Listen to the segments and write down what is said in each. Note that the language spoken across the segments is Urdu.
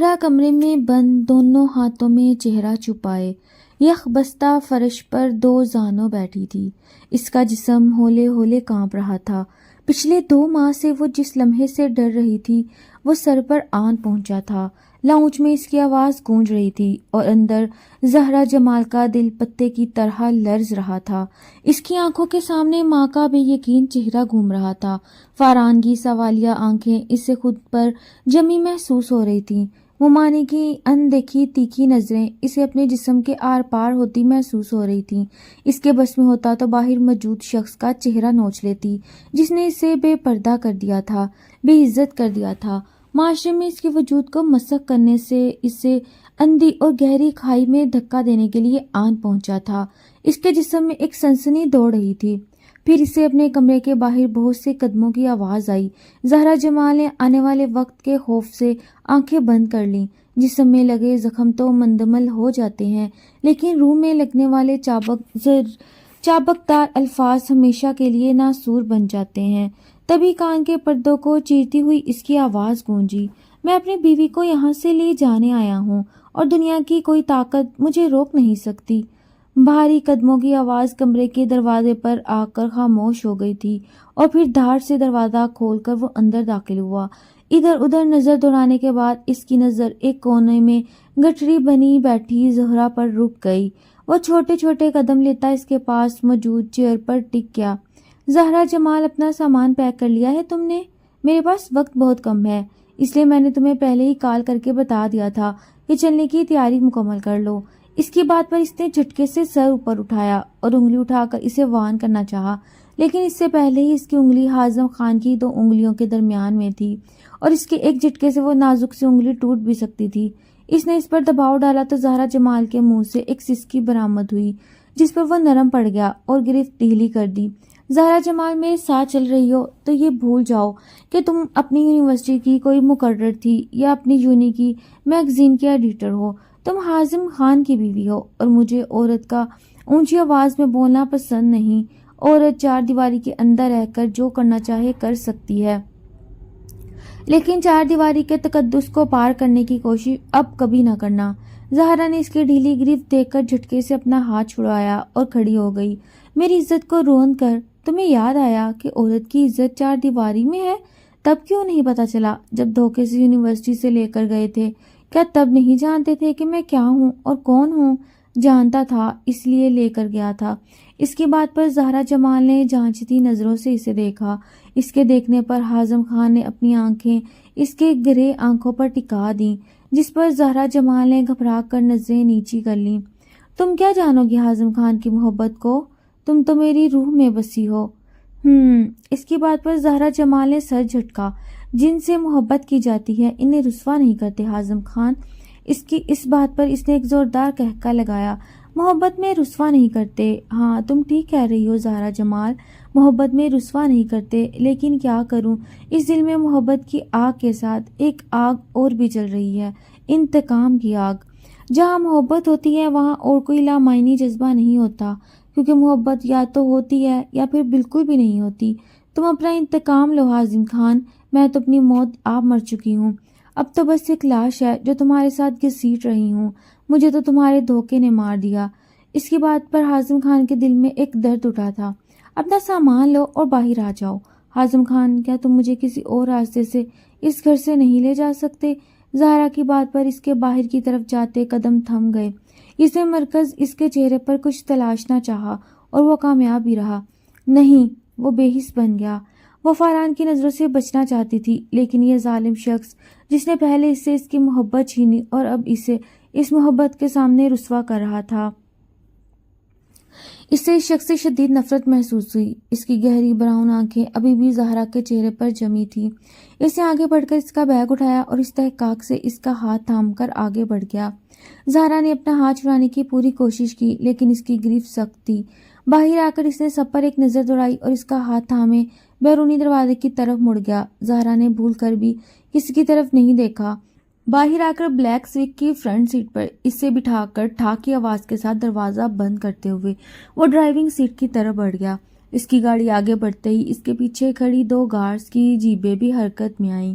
زہرا کمرے میں بند دونوں ہاتھوں میں چہرہ چھپائے یخ بستہ فرش پر دو زانوں بیٹھی تھی۔ اس کا جسم ہولے ہولے کانپ رہا تھا۔ پچھلے 2 ماہ سے وہ جس لمحے سے ڈر رہی تھی وہ سر پر آن پہنچا تھا۔ لاؤنج میں اس کی آواز گونج رہی تھی اور اندر زہرا جمال کا دل پتے کی طرح لرز رہا تھا۔ اس کی آنکھوں کے سامنے ماں کا بے یقین چہرہ گھوم رہا تھا۔ فاران کی سوالیہ آنکھیں اسے خود پر جمی محسوس ہو رہی تھیں۔ ممانی کی اندیکھی تیکھی نظریں اسے اپنے جسم کے آر پار ہوتی محسوس ہو رہی تھیں۔ اس کے بس میں ہوتا تو باہر موجود شخص کا چہرہ نوچ لیتی جس نے اسے بے پردہ کر دیا تھا، بے عزت کر دیا تھا۔ معاشرے میں اس کے وجود کو مسخ کرنے سے اسے اندھی اور گہری کھائی میں دھکا دینے کے لیے آن پہنچا تھا۔ اس کے جسم میں ایک سنسنی دوڑ رہی تھی۔ پھر اسے اپنے کمرے کے باہر بہت سے قدموں کی آواز آئی۔ زہرا جمال نے آنے والے وقت کے خوف سے آنکھیں بند کر لیں۔ جسم میں لگے زخم تو مندمل ہو جاتے ہیں لیکن روح میں لگنے والے چابکدار الفاظ ہمیشہ کے لیے ناسور بن جاتے ہیں۔ تبھی کان کے پردوں کو چیرتی ہوئی اس کی آواز گونجی، میں اپنی بیوی کو یہاں سے لے جانے آیا ہوں اور دنیا کی کوئی طاقت مجھے روک نہیں سکتی۔ بھاری قدموں کی آواز کمرے کے دروازے پر آ کر خاموش ہو گئی تھی اور پھر دھاڑ سے دروازہ کھول کر وہ اندر داخل ہوا۔ ادھر ادھر نظر دوڑانے کے بعد اس کی نظر ایک کونے میں گٹھری بنی بیٹھی زہرا پر رک گئی۔ وہ چھوٹے چھوٹے قدم لیتا اس کے پاس موجود چیئر پر ٹک گیا۔ زہرا جمال، اپنا سامان پیک کر لیا ہے تم نے؟ میرے پاس وقت بہت کم ہے، اس لیے میں نے تمہیں پہلے ہی کال کر کے بتا دیا تھا کہ چلنے کی تیاری مکمل کر لو۔ اس کی بات پر اس نے جھٹکے سے سر اوپر اٹھایا اور انگلی اٹھا کر اسے وارن کرنا چاہا، لیکن اس سے پہلے ہی اس کی انگلی حازم خان کی 2 انگلیوں کے درمیان میں تھی اور اس کے ایک جھٹکے سے وہ نازک سی انگلی ٹوٹ بھی سکتی تھی۔ اس نے اس پر دباؤ ڈالا تو زہرا جمال کے منہ سے ایک سسکی برآمد ہوئی جس پر وہ نرم پڑ گیا اور گرفت ڈھیلی کر دی۔ زہرا جمال، میرے ساتھ چل رہی ہو تو یہ بھول جاؤ کہ تم اپنی یونیورسٹی کی کوئی مقرر تھی یا اپنی یونی کی میگزین کے ایڈیٹر ہو۔ تم حازم خان کی بیوی ہو اور مجھے عورت کا اونچی آواز میں بولنا پسند نہیں۔ عورت 4 دیواری کے اندر رہ کر جو کرنا چاہے کر سکتی ہے، لیکن 4 دیواری کے تقدس کو پار کرنے کی کوشش اب کبھی نہ کرنا۔ زہرا نے اس کی ڈھیلی گرفت دیکھ کر جھٹکے سے اپنا ہاتھ چھڑایا اور کھڑی ہو گئی۔ میری عزت کو روند کر تمہیں یاد آیا کہ عورت کی عزت 4 دیواری میں ہے؟ تب کیوں نہیں پتا چلا جب دھوکے سے یونیورسٹی سے لے کر گئے تھے؟ کیا تب نہیں جانتے تھے کہ میں کیا ہوں اور کون ہوں؟ جانتا تھا، اس لیے لے کر گیا تھا۔ اس کی بات پر زہرا جمال نے جانچتی نظروں سے اسے دیکھا۔ اس کے دیکھنے پر حازم خان نے اپنی آنکھیں اس کے گرے آنکھوں پر ٹکا دیں جس پر زہرا جمال نے گھبرا کر نظریں نیچی کر لیں۔ تم کیا جانو گی حازم خان کی محبت کو؟ تم تو میری روح میں بسی ہو۔ اس کی بات پر زہرا جمال نے سر جھٹکا۔ جن سے محبت کی جاتی ہے انہیں رسوا نہیں کرتے حازم خان۔ اس بات پر اس نے ایک زوردار قہقہ لگایا۔ محبت میں رسوا نہیں کرتے؟ ہاں، تم ٹھیک کہہ رہی ہو زہرا جمال، محبت میں رسوا نہیں کرتے، لیکن کیا کروں، اس دل میں محبت کی آگ کے ساتھ ایک آگ اور بھی جل رہی ہے، انتقام کی آگ۔ جہاں محبت ہوتی ہے وہاں اور کوئی لامعنی جذبہ نہیں ہوتا، کیونکہ محبت یا تو ہوتی ہے یا پھر بالکل بھی نہیں ہوتی۔ تم اپنا انتقام لو حازم خان، میں تو اپنی موت آپ مر چکی ہوں، اب تو بس ایک لاش ہے جو تمہارے ساتھ گھسیٹ رہی ہوں، مجھے تو تمہارے دھوکے نے مار دیا۔ اس کی بات پر حازم خان کے دل میں ایک درد اٹھا تھا۔ اپنا سامان لو اور باہر آ جاؤ۔ حازم خان، کیا تم مجھے کسی اور راستے سے اس گھر سے نہیں لے جا سکتے؟ زہرا کی بات پر اس کے باہر کی طرف جاتے قدم تھم گئے۔ اس نے مرکز اس کے چہرے پر کچھ تلاشنا چاہا اور وہ کامیاب بھی رہا۔ نہیں، وہ بے حس بن گیا۔ وہ فاران کی نظروں سے بچنا چاہتی تھی، لیکن یہ ظالم شخص جس نے پہلے اس سے اس کی محبت چھینی اور اب اسے اس محبت کے سامنے رسوا کر رہا تھا، اس سے اس شخص سے شدید نفرت محسوس ہوئی۔ اس کی گہری براؤن آنکھیں ابھی بھی زہرا کے چہرے پر جمی تھیں۔ اس نے آگے بڑھ کر اس کا بیگ اٹھایا اور استحقاق سے اس کا ہاتھ تھام کر آگے بڑھ گیا۔ زہرا نے اپنا ہاتھ چھڑانے کی پوری کوشش کی، لیکن اس کی گرفت سخت تھی۔ باہر آ کر اس نے سب پر ایک نظر دوڑائی اور اس کا ہاتھ تھامے بیرونی دروازے کی طرف مڑ گیا۔ زہرا نے بھول کر بھی کسی کی طرف نہیں دیکھا۔ باہر آ کر بلیک سویگ کی فرنٹ سیٹ پر اسے بٹھا کر ٹھاک کی آواز کے ساتھ دروازہ بند کرتے ہوئے وہ ڈرائیونگ سیٹ کی طرف بڑھ گیا۔ اس کی گاڑی آگے بڑھتے ہی اس کے پیچھے کھڑی 2 گارڈز کی جیبیں بھی حرکت میں آئیں۔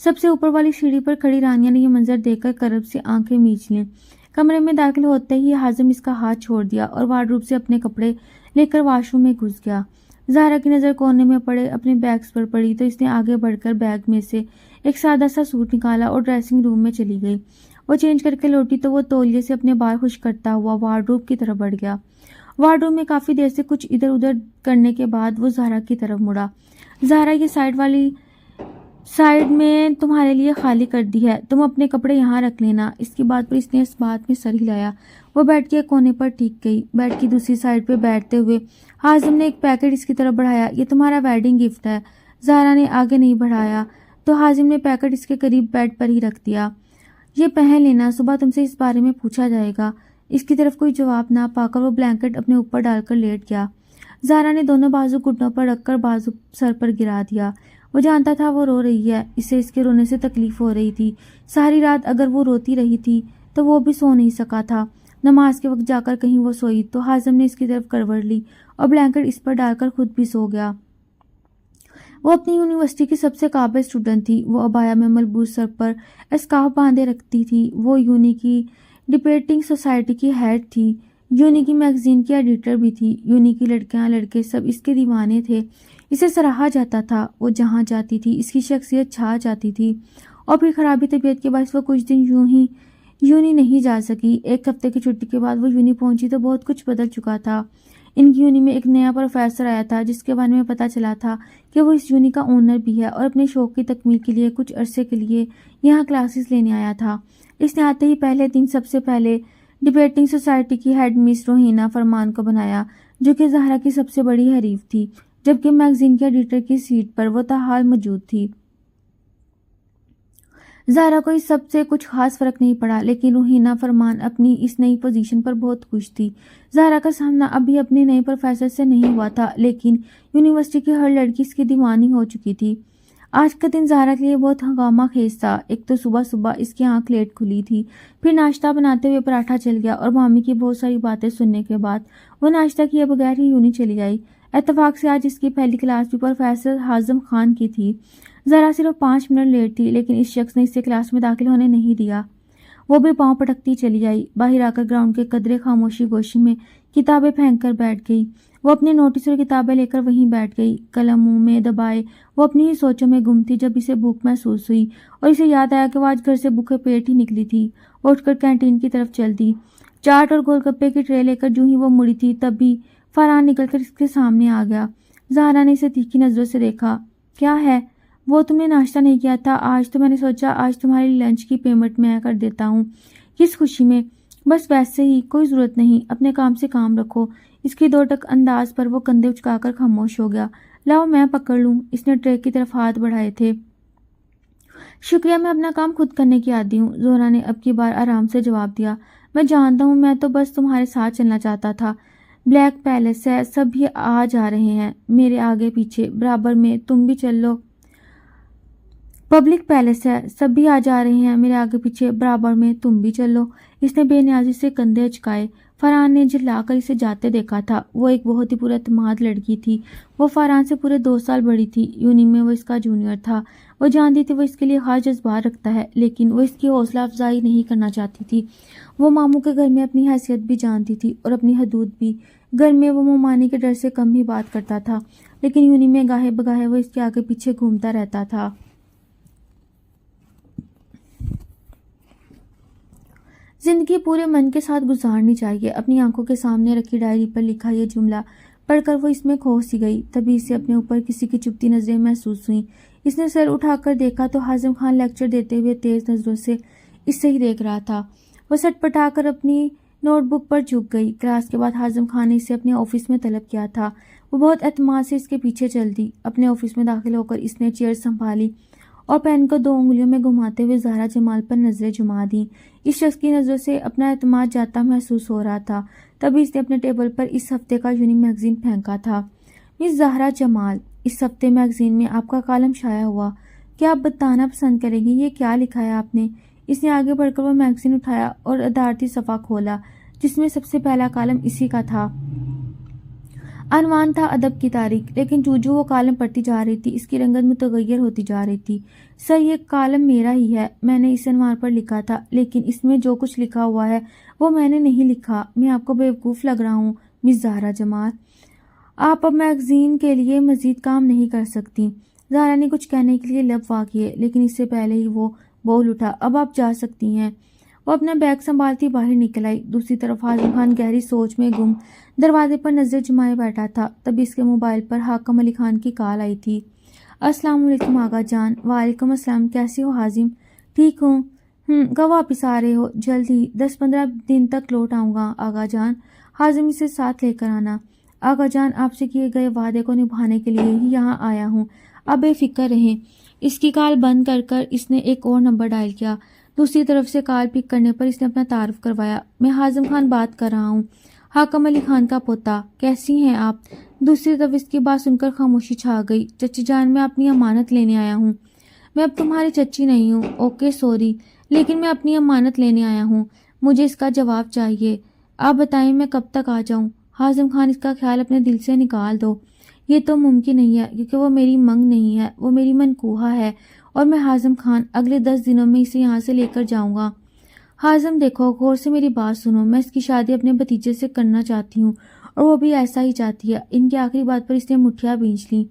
سب سے اوپر والی سیڑھی پر کھڑی رانیہ نے یہ منظر دیکھ کر کرب سے آنکھیں میچ لیں۔ کمرے میں داخل ہوتے ہی حازم اس کا ہاتھ چھوڑ دیا اور وارڈروب سے اپنے کپڑے لے کر واش روم میں گھس گیا۔ زہرا کی نظر کونے میں پڑے اپنے بیگز پر پڑی تو اس نے آگے بڑھ کر بیگ میں سے ایک سادہ سا سوٹ نکالا اور ڈریسنگ روم میں چلی گئی۔ وہ چینج کر کے لوٹی تو وہ تولیے سے اپنے بال خشک کرتا ہوا وارڈروب کی طرف بڑھ گیا۔ وارڈروب میں کافی دیر سے کچھ ادھر ادھر کرنے کے بعد وہ زہرا کی طرف مڑا۔ زہرا، یہ سائڈ میں تمہارے لیے خالی کر دی ہے، تم اپنے کپڑے یہاں رکھ لینا۔ اس کی بات پر اس نے اس بات میں سر ہلایا۔ وہ بیڈ کے کونے پر ٹک گئی۔ بیڈ کی دوسری سائڈ پہ بیٹھتے ہوئے حازم نے ایک پیکٹ اس کی طرف بڑھایا۔ یہ تمہارا ویڈنگ گفٹ ہے۔ زہرا نے آگے نہیں بڑھایا تو حازم نے پیکٹ اس کے قریب بیڈ پر ہی رکھ دیا۔ یہ پہن لینا، صبح تم سے اس بارے میں پوچھا جائے گا۔ اس کی طرف کوئی جواب نہ پا کر وہ بلینکٹ اپنے اوپر ڈال کر لیٹ گیا۔ زہرا نے دونوں بازو گھٹنوں پر رکھ کر بازو سر پر گرا دیا۔ وہ جانتا تھا وہ رو رہی ہے، اسے اس کے رونے سے تکلیف ہو رہی تھی۔ ساری رات اگر وہ روتی رہی تھی تو وہ بھی سو نہیں سکا تھا۔ نماز کے وقت جا کر کہیں وہ سوئی تو حازم نے اس کی طرف کروٹ لی اور بلینکٹ اس پر ڈال کر خود بھی سو گیا۔ وہ اپنی یونیورسٹی کی سب سے قابل اسٹوڈنٹ تھی۔ وہ عبایا میں ملبوس سر پر اسکارف باندھے رکھتی تھی۔ وہ یونی کی ڈبیٹنگ سوسائٹی کی ہیڈ تھی۔ یونی کی میگزین کی ایڈیٹر بھی تھی۔ یونی کی لڑکیاں لڑکے سب اس کے دیوانے تھے۔ اسے سراہا جاتا تھا۔ وہ جہاں جاتی تھی اس کی شخصیت چھا جاتی تھی۔ اور پھر خرابی طبیعت کے باعث وہ کچھ دن یونی نہیں جا سکی۔ ایک ہفتے کی چھٹی کے بعد وہ یونی پہنچی تو بہت کچھ بدل چکا تھا۔ ان کی یونی میں ایک نیا پروفیسر آیا تھا جس کے بارے میں پتہ چلا تھا کہ وہ اس یونی کا اونر بھی ہے اور اپنے شوق کی تکمیل کے لیے کچھ عرصے کے لیے یہاں کلاسز لینے آیا تھا۔ اس نے آتے ہی پہلے دن سب سے پہلے ڈبیٹنگ سوسائٹی کی ہیڈ مس روہینہ فرمان کو بنایا، جو کہ زہرا کی سب سے بڑی حریف تھی، جبکہ میگزین کے ایڈیٹر کی سیٹ پر وہ تاحال موجود تھی۔ زہرا کو اس سب سے کچھ خاص فرق نہیں پڑا، لیکن روہینہ فرمان اپنی اس نئی پوزیشن پر بہت خوش تھی۔ زہرا کا سامنا ابھی اپنے نئے پروفیسر سے نہیں ہوا تھا، لیکن یونیورسٹی کی ہر لڑکی اس کی دیوانی ہو چکی تھی۔ آج کا دن زہرا کے لیے بہت ہنگامہ خیز تھا۔ ایک تو صبح اس کی آنکھ لیٹ کھلی تھی، پھر ناشتہ بناتے ہوئے پراٹھا چل گیا اور مامی کی بہت ساری باتیں سننے کے بعد وہ ناشتہ کیے بغیر ہی یونی چلی آئی۔ اتفاق سے آج اس کی پہلی کلاس بھی پروفیسر حازم خان کی تھی۔ زہرا صرف 5 منٹ لیٹ تھی، لیکن اس شخص نے اسے کلاس میں داخل ہونے نہیں دیا۔ وہ بھی پاؤں پٹکتی چلی آئی۔ باہر آ کر گراؤنڈ کے قدرے خاموشی گوشی میں کتابیں پھینک کر بیٹھ گئی۔ وہ اپنے نوٹس اور کتابیں لے کر وہیں بیٹھ گئی، قلم منہ میں دبائے وہ اپنی ہی سوچوں میں گم تھی جب اسے بھوک محسوس ہوئی اور اسے یاد آیا کہ وہ آج گھر سے بھوکے پیٹ ہی نکلی تھی۔ وہ اٹھ کر کینٹین کی طرف چل دی۔ چاٹ اور گول گپے کی ٹرے لے کر جو ہی وہ مڑی تھی تبھی فرحان نکل کر اس کے سامنے آ گیا۔ زہرا نے اسے تیکھی نظروں سے دیکھا۔ کیا ہے؟ وہ تم نے ناشتہ نہیں کیا تھا آج؟ تو میں نے سوچا آج تمہارے لنچ کی پیمنٹ میں کر دیتا ہوں۔ کس خوشی میں؟ بس ویسے ہی، کوئی ضرورت نہیں، اپنے کام سے کام رکھو۔ اس کی 2 ٹک انداز پر وہ کندھے اچکا کر خاموش ہو گیا۔ لاؤ میں پکڑ لوں۔ اس نے ٹرے کی طرف ہاتھ بڑھائے تھے۔ شکریہ، میں اپنا کام خود کرنے کی عادی ہوں، زہرا نے اب کی بار آرام سے جواب دیا۔ میں جانتا ہوں، میں تو بس تمہارے ساتھ چلنا چاہتا تھا۔ بلیک پیلس ہے، سب بھی آ جا رہے ہیں میرے آگے پیچھے، برابر میں، تم بھی چل لو۔ پبلک پیلس ہے، سب بھی آ جا رہے ہیں میرے آگے پیچھے، برابر میں، تم بھی چل لو۔ اس نے بے نیازی سے کندھے اچکائے۔ فرحان نے جھلا کر اسے جاتے دیکھا تھا۔ وہ ایک بہت ہی پر اعتماد لڑکی تھی۔ وہ فرحان سے پورے 2 سال بڑی تھی۔ یونی میں وہ اس کا جونیئر تھا۔ وہ جانتی تھی وہ اس کے لیے خاص جذبات رکھتا ہے، لیکن وہ اس کی حوصلہ افزائی نہیں کرنا چاہتی تھی۔ وہ ماموں کے گھر میں اپنی حیثیت بھی جانتی تھی اور اپنی حدود بھی۔ گھر میں وہ ممانی کے ڈر سے کم ہی بات کرتا تھا، لیکن یونی میں گاہے بگاہے وہ اس کے آگے پیچھے گھومتا رہتا تھا۔ زندگی پورے من کے ساتھ گزارنی چاہیے۔ اپنی آنکھوں کے سامنے رکھی ڈائری پر لکھا یہ جملہ پڑھ کر وہ اس میں کھو سی گئی۔ تبھی اسے اپنے اوپر کسی کی چپتی نظریں محسوس ہوئیں۔ اس نے سر اٹھا کر دیکھا تو حازم خان لیکچر دیتے ہوئے تیز نظروں سے اس سے ہی دیکھ رہا تھا۔ وہ سٹ پٹا کر اپنی نوٹ بک پر جھک گئی۔ کلاس کے بعد حازم خان نے اسے اپنے آفس میں طلب کیا تھا۔ وہ بہت اعتماد سے اس کے پیچھے چل دی۔ اپنے آفس میں داخل ہو کر اس نے چیئر سنبھالی اور پین کو 2 انگلیوں میں گھماتے ہوئے زہرا جمال پر نظریں جما دیں۔ اس شخص کی نظروں سے اپنا اعتماد جاتا محسوس ہو رہا تھا۔ تبھی اس نے اپنے ٹیبل پر اس ہفتے کا یونی میگزین پھینکا تھا۔ مس زہرا جمال، اس ہفتے میگزین میں آپ کا کالم شائع ہوا، کیا آپ بتانا پسند کریں گی یہ کیا لکھا ہے آپ نے؟ اس نے آگے بڑھ کر وہ میگزین اٹھایا اور ادارتی صفحہ کھولا جس میں سب سے پہلا کالم اسی کا تھا۔ عنوان تھا ادب کی تاریخ، لیکن جو وہ کالم پڑھتی جا رہی تھی اس کی رنگت متغیر ہوتی جا رہی تھی۔ سر یہ کالم میرا ہی ہے، میں نے اس عنوان پر لکھا تھا، لیکن اس میں جو کچھ لکھا ہوا ہے وہ میں نے نہیں لکھا۔ میں آپ کو بیوقوف لگ رہا ہوں مس زہرا جمال، آپ اب میگزین کے لیے مزید کام نہیں کر سکتی۔ زہرا نے کچھ کہنے کے لیے لب واہ کیے، لیکن اس سے پہلے ہی وہ بول اٹھا، اب آپ جا سکتی ہیں۔ وہ اپنا بیگ سنبھالتی باہر نکل آئی۔ دوسری طرف حازم خان گہری سوچ میں گم دروازے پر نظر جمائے بیٹھا تھا۔ تبھی اس کے موبائل پر حاکم علی خان کی کال آئی تھی۔ السلام علیکم آغا جان۔ وعلیکم السلام، کیسے ہو حازم؟ ٹھیک ہوں۔ کب واپس آ رہے ہو؟ جلد ہی، 10-15 دن تک لوٹ آؤں گا آغا جان۔ حازم اسے ساتھ لے کر آنا۔ آغا جان، آپ سے کیے گئے وعدے کو نبھانے کے لیے ہی یہاں آیا ہوں، اب بے فکر رہیں۔ اس کی کال بند کر کر اس نے ایک اور نمبر ڈائل کیا۔ دوسری طرف سے کال پک کرنے پر اس نے اپنا تعارف کروایا، میں حازم خان بات کر رہا ہوں، حاکم علی خان کا پوتا۔ کیسی ہیں آپ؟ دوسری طرف اس کی بات سن کر خاموشی چھا گئی۔ چچی جان، میں اپنی امانت لینے آیا ہوں۔ میں اب تمہاری چچی نہیں ہوں، اوکے سوری، لیکن میں اپنی امانت لینے آیا ہوں، مجھے اس کا جواب چاہیے۔ آپ بتائیں میں کب تک آ جاؤں؟ حازم خان، اس کا خیال اپنے دل سے نکال دو، یہ تو ممکن نہیں ہے، کیونکہ وہ میری منگ نہیں ہے، وہ میری منکوہا ہے، اور میں حازم خان اگلے 10 دنوں میں اسے یہاں سے لے کر جاؤں گا۔ حازم دیکھو، غور سے میری بات سنو، میں اس کی شادی اپنے بھتیجے سے کرنا چاہتی ہوں، اور وہ بھی ایسا ہی چاہتی ہے۔ ان کی آخری بات پر اس نے مٹھیاں بھینچ لیں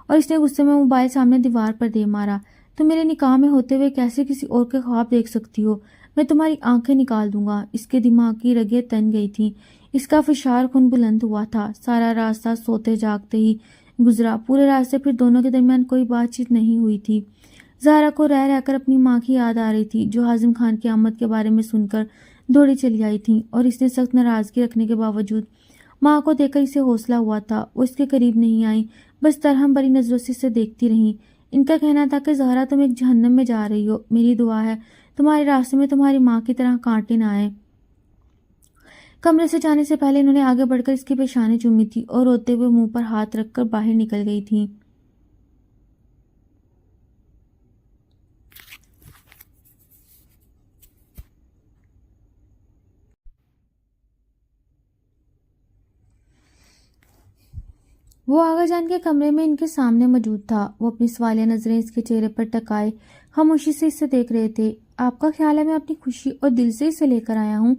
اور اس نے غصے میں موبائل سامنے دیوار پر دے مارا۔ تم میرے نکاح میں ہوتے ہوئے کیسے کسی اور کے خواب دیکھ سکتی ہو؟ میں تمہاری آنکھیں نکال دوں گا۔ اس کے دماغ کی رگیں تن گئی تھیں، اس کا فشار خون بلند ہوا تھا۔ سارا راستہ سوتے جاگتے ہی گزرا، پورے راستے پھر دونوں کے درمیان کوئی بات چیت نہیں ہوئی تھی۔ زہرا کو رہ رہ کر اپنی ماں کی یاد آ رہی تھی، جو حازم خان کی آمد کے بارے میں سن کر دوڑی چلی آئی تھیں، اور اس نے سخت ناراضگی رکھنے کے باوجود ماں کو دیکھ کر اسے حوصلہ ہوا تھا۔ وہ اس کے قریب نہیں آئی، بس ترہم بری نظروں سے اسے دیکھتی رہیں۔ ان کا کہنا تھا کہ زہرا تم ایک جہنم میں جا رہی ہو، میری دعا ہے تمہارے راستے میں تمہاری ماں کی طرح کانٹے نہ آئیں۔ کمرے سے جانے سے پہلے انہوں نے آگے بڑھ کر اس کی پیشانی چومی تھی اور روتے ہوئے منہ پر ہاتھ رکھ کر باہر نکل گئی تھیں۔ وہ آغا جان کے کمرے میں ان کے سامنے موجود تھا۔ وہ اپنی سوالیہ نظریں اس کے چہرے پر ٹکائے خاموشی سے اسے دیکھ رہے تھے۔ آپ کا خیال ہے میں اپنی خوشی اور دل سے اسے لے کر آیا ہوں؟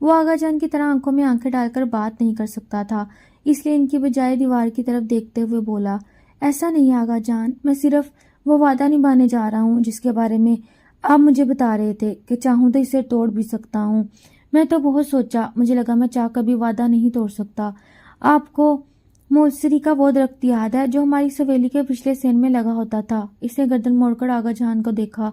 وہ آغا جان کی طرح آنکھوں میں آنکھیں ڈال کر بات نہیں کر سکتا تھا، اس لیے ان کی بجائے دیوار کی طرف دیکھتے ہوئے بولا، ایسا نہیں آغا جان، میں صرف وہ وعدہ نبھانے جا رہا ہوں جس کے بارے میں آپ مجھے بتا رہے تھے کہ چاہوں تو اسے توڑ بھی سکتا ہوں۔ میں تو بہت سوچا، مجھے لگا میں چاہ کر بھی وعدہ نہیں توڑ سکتا۔ آپ کو موسری کا وہ درخت یاد ہے جو ہماری سویلی کے پچھلے سین میں لگا ہوتا تھا؟ اس نے گردن موڑ کر آغا جان کو دیکھا۔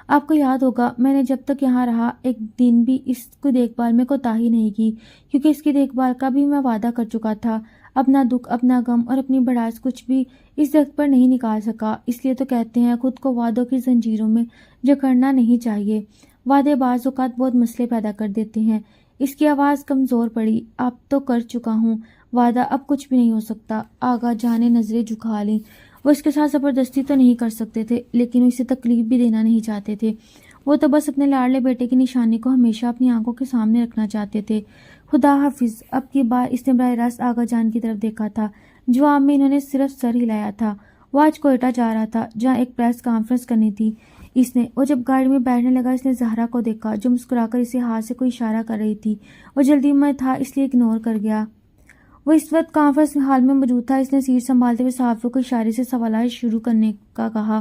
آپ کو یاد ہوگا میں نے جب تک یہاں رہا ایک دن بھی اس کی دیکھ بھال میں کوتاہی نہیں کی، کیونکہ اس کی دیکھ بھال کا بھی میں وعدہ کر چکا تھا۔ اپنا دکھ، اپنا غم اور اپنی بڑھاس کچھ بھی اس درخت پر نہیں نکال سکا، اس لیے تو کہتے ہیں خود کو وعدوں کی زنجیروں میں جکڑنا نہیں چاہیے، وعدے بعض اوقات بہت مسئلے پیدا کر دیتے ہیں۔ اس کی آواز کمزور پڑی، اب تو کر چکا ہوں وعدہ، اب کچھ بھی نہیں ہو سکتا۔ آغا جان نے نظریں جھکا لیں۔ وہ اس کے ساتھ زبردستی تو نہیں کر سکتے تھے، لیکن وہ اسے تکلیف بھی دینا نہیں چاہتے تھے۔ وہ تو بس اپنے لاڈلے بیٹے کی نشانی کو ہمیشہ اپنی آنکھوں کے سامنے رکھنا چاہتے تھے۔ خدا حافظ۔ اب کی بار اس نے براہ راست آغا جان کی طرف دیکھا تھا، جواب میں انہوں نے صرف سر ہلایا تھا۔ وہ آج کوئٹہ جا رہا تھا، جہاں ایک پریس کانفرنس کرنی تھی۔ اس نے، وہ جب گاڑی میں بیٹھنے لگا، اس نے زہرا کو دیکھا جو مسکرا کر اسے ہاتھ سے کوئی اشارہ کر رہی تھی۔ وہ جلدی میں تھا اس لیے اگنور کر گیا۔ وہ اس وقت کانفرنس ہال میں موجود تھا۔ اس نے سیٹ سنبھالتے ہوئے صحافیوں کو اشارے سے سوالات شروع کرنے کا کہا۔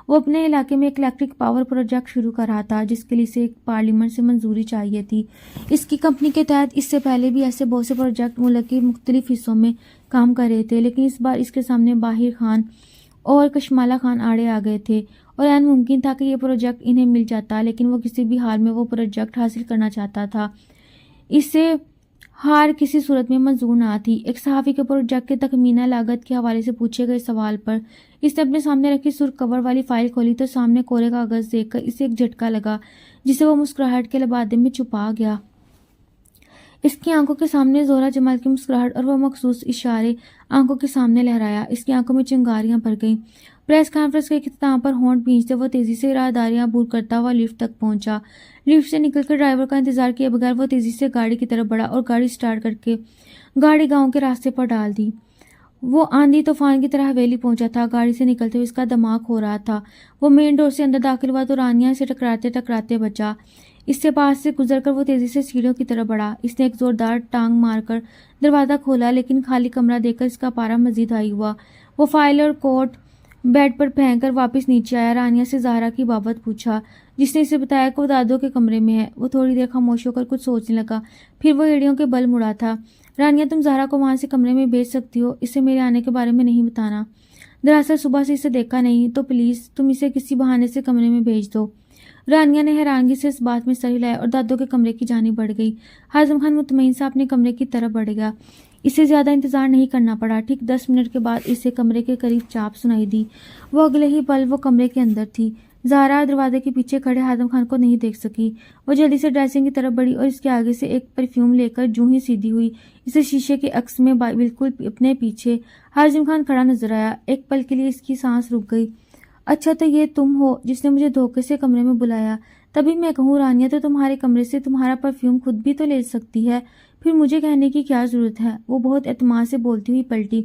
وہ اپنے علاقے میں ایک الیکٹرک پاور پروجیکٹ شروع کر رہا تھا جس کے لیے اسے ایک پارلیمنٹ سے منظوری چاہیے تھی۔ اس کی کمپنی کے تحت اس سے پہلے بھی ایسے بہت سے پروجیکٹ ملک کے مختلف حصوں میں کام کر رہے تھے، لیکن اس بار اس کے سامنے باہر خان اور کشمالہ خان آڑے آ گئے تھے، اور عین ممکن تھا کہ یہ پروجیکٹ انہیں مل جاتا، لیکن وہ کسی بھی حال میں وہ پروجیکٹ حاصل کرنا چاہتا تھا۔ اسے ہار کسی صورت میں منظور نہ تھی۔ ایک صحافی کے پروجیکٹ کے تخمینہ لاگت کے حوالے سے پوچھے گئے سوال پر اس نے اپنے سامنے رکھی سرخ کور والی فائل کھولی تو سامنے کورے کاغذ دیکھ کر اسے ایک جھٹکا لگا جسے وہ مسکراہٹ کے لبادے میں چھپا گیا۔ اس کی آنکھوں کے سامنے زہرا جمال کی مسکراہٹ اور وہ مخصوص اشارے آنکھوں کے سامنے لہرایا۔ اس کی آنکھوں میں چنگاریاں بھر گئیں۔ پریس کانفرنس کے اختتام پر ہونٹ بھینچتے وہ تیزی سے راہداریاں عبور کرتا ہوا لفٹ تک پہنچا۔ لفٹ سے نکل کر ڈرائیور کا انتظار کیے بغیر وہ تیزی سے گاڑی کی طرف بڑھا اور گاڑی سٹارٹ کر کے گاڑی گاؤں کے راستے پر ڈال دی۔ وہ آندھی طوفان کی طرح حویلی پہنچا تھا۔ گاڑی سے نکلتے ہوئے اس کا دماغ ہو رہا تھا۔ وہ مین ڈور سے اندر داخل ہوا تو رانیہ سے ٹکراتے ٹکراتے بچا۔ اس سے پاس سے گزر کر وہ تیزی سے سیڑھیوں کی طرف بڑھا۔ اس نے ایک زوردار ٹانگ مار کر دروازہ کھولا، لیکن خالی کمرہ دیکھ کر اس کا پارا مزید ہائی ہوا۔ وہ فائل اور کوٹ بیڈ پر پھینک کر واپس نیچے آیا۔ رانیہ سے زہرا کی بابت پوچھا، جس نے اسے بتایا کہ وہ دادو کے کمرے میں ہے۔ وہ تھوڑی دیر خاموش ہو کر کچھ سوچنے لگا، پھر وہ ایڑیوں کے بل مڑا تھا۔ رانیہ، تم زہرا کو وہاں سے کمرے میں بھیج سکتی ہو، اسے میرے آنے کے بارے میں نہیں بتانا۔ دراصل صبح سے اسے دیکھا نہیں، تو پلیز تم اسے کسی بہانے سے کمرے میں بھیج دو۔ رانیہ نے حیرانگی سے اس بات میں سر ہلایا اور دادو کے کمرے کی جانب بڑھ گئی۔ ہاشم خان مطمئن سا اپنے کمرے کی طرف بڑھ گیا۔ اسے زیادہ انتظار نہیں کرنا پڑا۔ ٹھیک 10 منٹ کے بعد اسے کمرے کے قریب چاپ سنائی دی۔ وہ اگلے ہی پل وہ کمرے کے اندر تھی۔ زہرا دروازے کے پیچھے کھڑے ہاشم خان کو نہیں دیکھ سکی۔ وہ جلدی سے ڈریسنگ کی طرف بڑھی اور اس کے آگے سے ایک پرفیوم لے کر جوں ہی سیدھی ہوئی، اسے شیشے کے عکس میں بالکل اپنے پیچھے ہاشم خان کھڑا نظر آیا۔ ایک پل کے لیے اس کی سانس رک گئی۔ اچھا، تو یہ تم ہو جس نے مجھے دھوکے سے کمرے میں بلایا؟ تبھی میں کہوں رانیہ تو تمہارے کمرے سے تمہارا پرفیوم خود بھی تو لے سکتی ہے، پھر مجھے کہنے کی کیا ضرورت ہے؟ وہ بہت اعتماد سے بولتی ہوئی پلٹی۔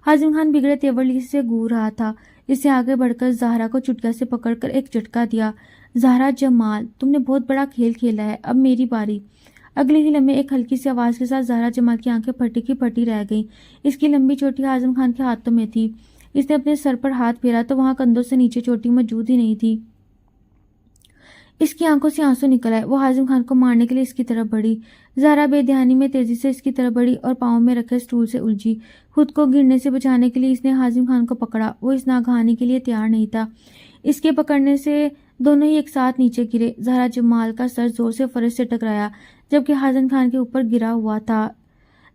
ہاشم خان بگڑے تیور سے گور رہا تھا۔ اسے آگے بڑھ کر زہرا کو چٹکیا سے پکڑ کر ایک جھٹکا دیا۔ زہرا جمال، تم نے بہت بڑا کھیل کھیلا ہے، اب میری باری۔ اگلے ہی لمحے ایک ہلکی سی آواز کے ساتھ زہرا جمال کی آنکھیں پھٹی کی پھٹی رہ گئیں۔ اس کی لمبی چوٹی ہاشم خان کے ہاتھوں میں تھی۔ اس نے اپنے سر پر ہاتھ پھیرا تو وہاں کندھوں سے نیچے چوٹی موجود ہی نہیں تھی۔ اس کی آنکھوں سے آنسو نکل آئے۔ وہ ہاشم خان کو مارنے کے لیے اس کی طرف بڑھی۔ زہرا بے دھیانی میں تیزی سے اس کی طرف بڑھی اور پاؤں میں رکھے اسٹول سے الجھی۔ خود کو گرنے سے بچانے کے لیے اس نے ہاشم خان کو پکڑا۔ وہ اس ناگہانی کے لیے تیار نہیں تھا۔ اس کے پکڑنے سے دونوں ہی ایک ساتھ نیچے گرے۔ زہرا جمال کا سر زور سے فرش سے ٹکرایا، جبکہ ہاشم خان کے اوپر گرا ہوا تھا۔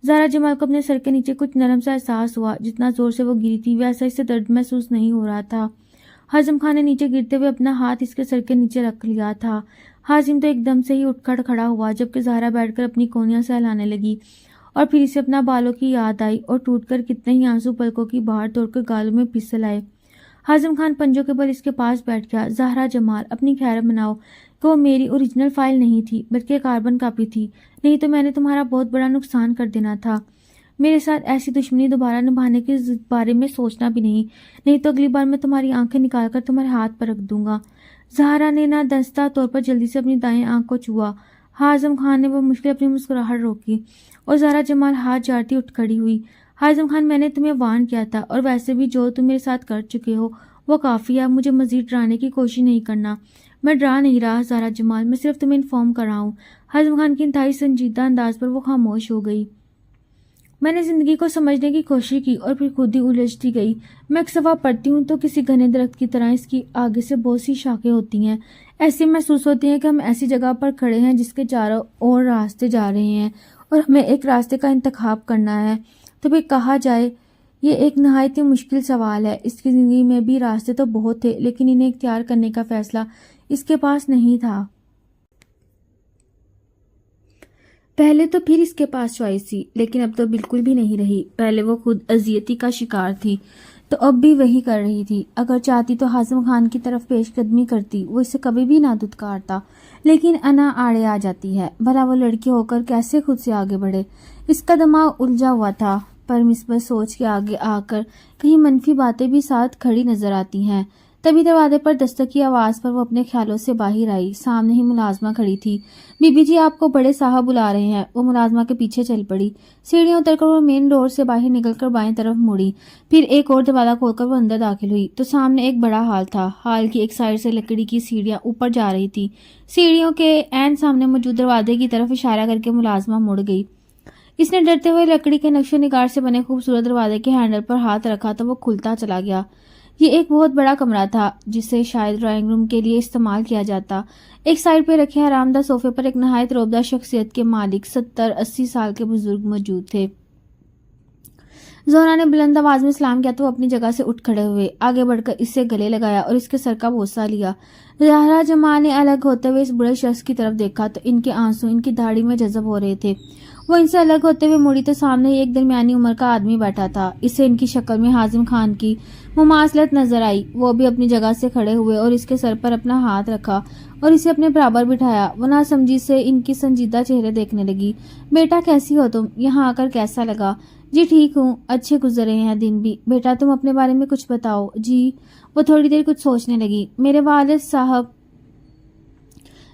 زہرا جمال کو اپنے سر کے نیچے کچھ نرم سا احساس ہوا۔ جتنا زور سے وہ گری تھی ویسا اس سے درد محسوس نہیں ہو رہا تھا۔ ہاشم خان نے نیچے گرتے ہوئے اپنا ہاتھ اس کے سر کے نیچے رکھ لیا تھا۔ ہاشم تو ایک دم سے ہی اٹھ کر کھڑا ہوا، جبکہ زہرا بیٹھ کر اپنی کونیاں سہلانے لگی اور پھر اسے اپنا بالوں کی یاد آئی اور ٹوٹ کر کتنے ہی آنسو پلکوں کی باہر توڑ کر گالوں میں پھسل آئے۔ ہاشم خان پنجوں کے بل اس کے پاس بیٹھ گیا۔ زہرا جمال، اپنی خیر مناؤ کہ وہ میری اوریجنل فائل نہیں تھی بلکہ کاربن کاپی تھی، نہیں تو میں نے تمہارا بہت بڑا نقصان کر دینا تھا۔ میرے ساتھ ایسی دشمنی دوبارہ نبھانے کے بارے میں سوچنا بھی نہیں تو اگلی بار میں تمہاری آنکھیں نکال کر تمہارے ہاتھ پر رکھ دوں گا۔ زہرا نے نادانستہ طور پر جلدی سے اپنی دائیں آنکھ کو چھوا۔ ہاشم خان نے وہ مشکل اپنی مسکراہٹ روکی اور زہرا جمال ہاتھ جاڑتی اٹھ کھڑی ہوئی۔ ہاشم خان، میں نے تمہیں وارن کیا تھا، اور ویسے بھی جو تم میرے ساتھ کر چکے ہو وہ کافی ہے۔ مجھے مزید ڈرانے کی کوشش نہیں کرنا۔ میں ڈرا نہیں رہا زہرا جمال، میں صرف تمہیں انفارم کر رہا ہوں۔ ہاشم خان کی انتہائی سنجیدہ انداز پر وہ خاموش ہو گئی۔ میں نے زندگی کو سمجھنے کی کوشش کی اور پھر خود ہی الجھتی گئی۔ میں ایک صفحہ پڑھتی ہوں تو کسی گھنے درخت کی طرح اس کی آگے سے بہت سی شاخیں ہوتی ہیں۔ ایسے محسوس ہوتی ہیں کہ ہم ایسی جگہ پر کھڑے ہیں جس کے چاروں اور راستے جا رہے ہیں اور ہمیں ایک راستے کا انتخاب کرنا ہے۔ تو پھر کہا جائے یہ ایک نہایت ہی مشکل سوال ہے۔ اس کی زندگی میں بھی راستے تو بہت تھے، لیکن انہیں اختیار کرنے کا فیصلہ اس کے پاس نہیں تھا۔ پہلے تو پھر اس کے پاس چوائس تھی، لیکن اب تو بالکل بھی نہیں رہی۔ پہلے وہ خود اذیتی کا شکار تھی تو اب بھی وہی کر رہی تھی۔ اگر چاہتی تو ہاشم خان کی طرف پیش قدمی کرتی، وہ اسے کبھی بھی نہ دھتکارتا، لیکن انا آڑے آ جاتی ہے۔ بھلا وہ لڑکی ہو کر کیسے خود سے آگے بڑھے؟ اس کا دماغ الجھا ہوا تھا، پر مثبت سوچ کے آگے آ کر کہیں منفی باتیں بھی ساتھ کھڑی نظر آتی ہیں۔ تبھی دروازے پر دستک کی آواز پر وہ اپنے خیالوں سے باہر آئی۔ سامنے ہی ملازمہ کھڑی تھی۔ بی بی جی، آپ کو بڑے صاحب بلا رہے ہیں۔ وہ ملازمہ کے پیچھے چل پڑی۔ سیڑھیاں اتر کر وہ مین ڈور سے باہر نکل کر بائیں طرف مڑی، پھر ایک اور دروازہ کھول کر وہ اندر داخل ہوئی تو سامنے ایک بڑا ہال تھا۔ ہال کی ایک سائڈ سے لکڑی کی سیڑھیاں اوپر جا رہی تھی۔ سیڑھیوں کے عین سامنے موجود دروازے کی طرف اشارہ کر کے ملازمہ مڑ گئی۔ اس نے ڈرتے ہوئے لکڑی کے نقش و نگار سے بنے خوبصورت دروازے کے ہینڈل پر ہاتھ رکھا تو وہ کھلتا چلا گیا۔ یہ ایک بہت بڑا کمرہ تھا جسے شاید ڈرائنگ روم کے لیے استعمال کیا جاتا۔ ایک سائڈ پہ رکھے آرام دہ صوفے پر ایک نہایت روبدہ شخصیت کے مالک 70-80 سال کے بزرگ موجود تھے۔ زہرا نے بلند آواز میں سلام کیا تو وہ اپنی جگہ سے اٹھ کھڑے ہوئے، آگے بڑھ کر اس سے گلے لگایا اور اس کے سر کا بوسہ لیا۔ زہرا جمال نے الگ ہوتے ہوئے اس بڑے شخص کی طرف دیکھا تو ان کے آنسو ان کی داڑھی میں جذب ہو رہے تھے۔ وہ ان سے الگ ہوتے ہوئے مڑی تو سامنے ہی ایک درمیانی عمر کا آدمی بیٹھا تھا۔ اسے ان کی شکل میں ہاشم خان کی مماثلت نظر آئی۔ وہ بھی اپنی جگہ سے کھڑے ہوئے اور اس کے سر پر اپنا ہاتھ رکھا اور اسے اپنے برابر بٹھایا۔ وہ ناسمجھی سے ان کی سنجیدہ چہرے دیکھنے لگی۔ بیٹا کیسی ہو تم؟ یہاں آ کر کیسا لگا؟ جی ٹھیک ہوں، اچھے گزر رہے ہیں دن بھی۔ بیٹا تم اپنے بارے میں کچھ بتاؤ۔ جی۔ وہ تھوڑی دیر کچھ سوچنے لگی۔ میرے والد صاحب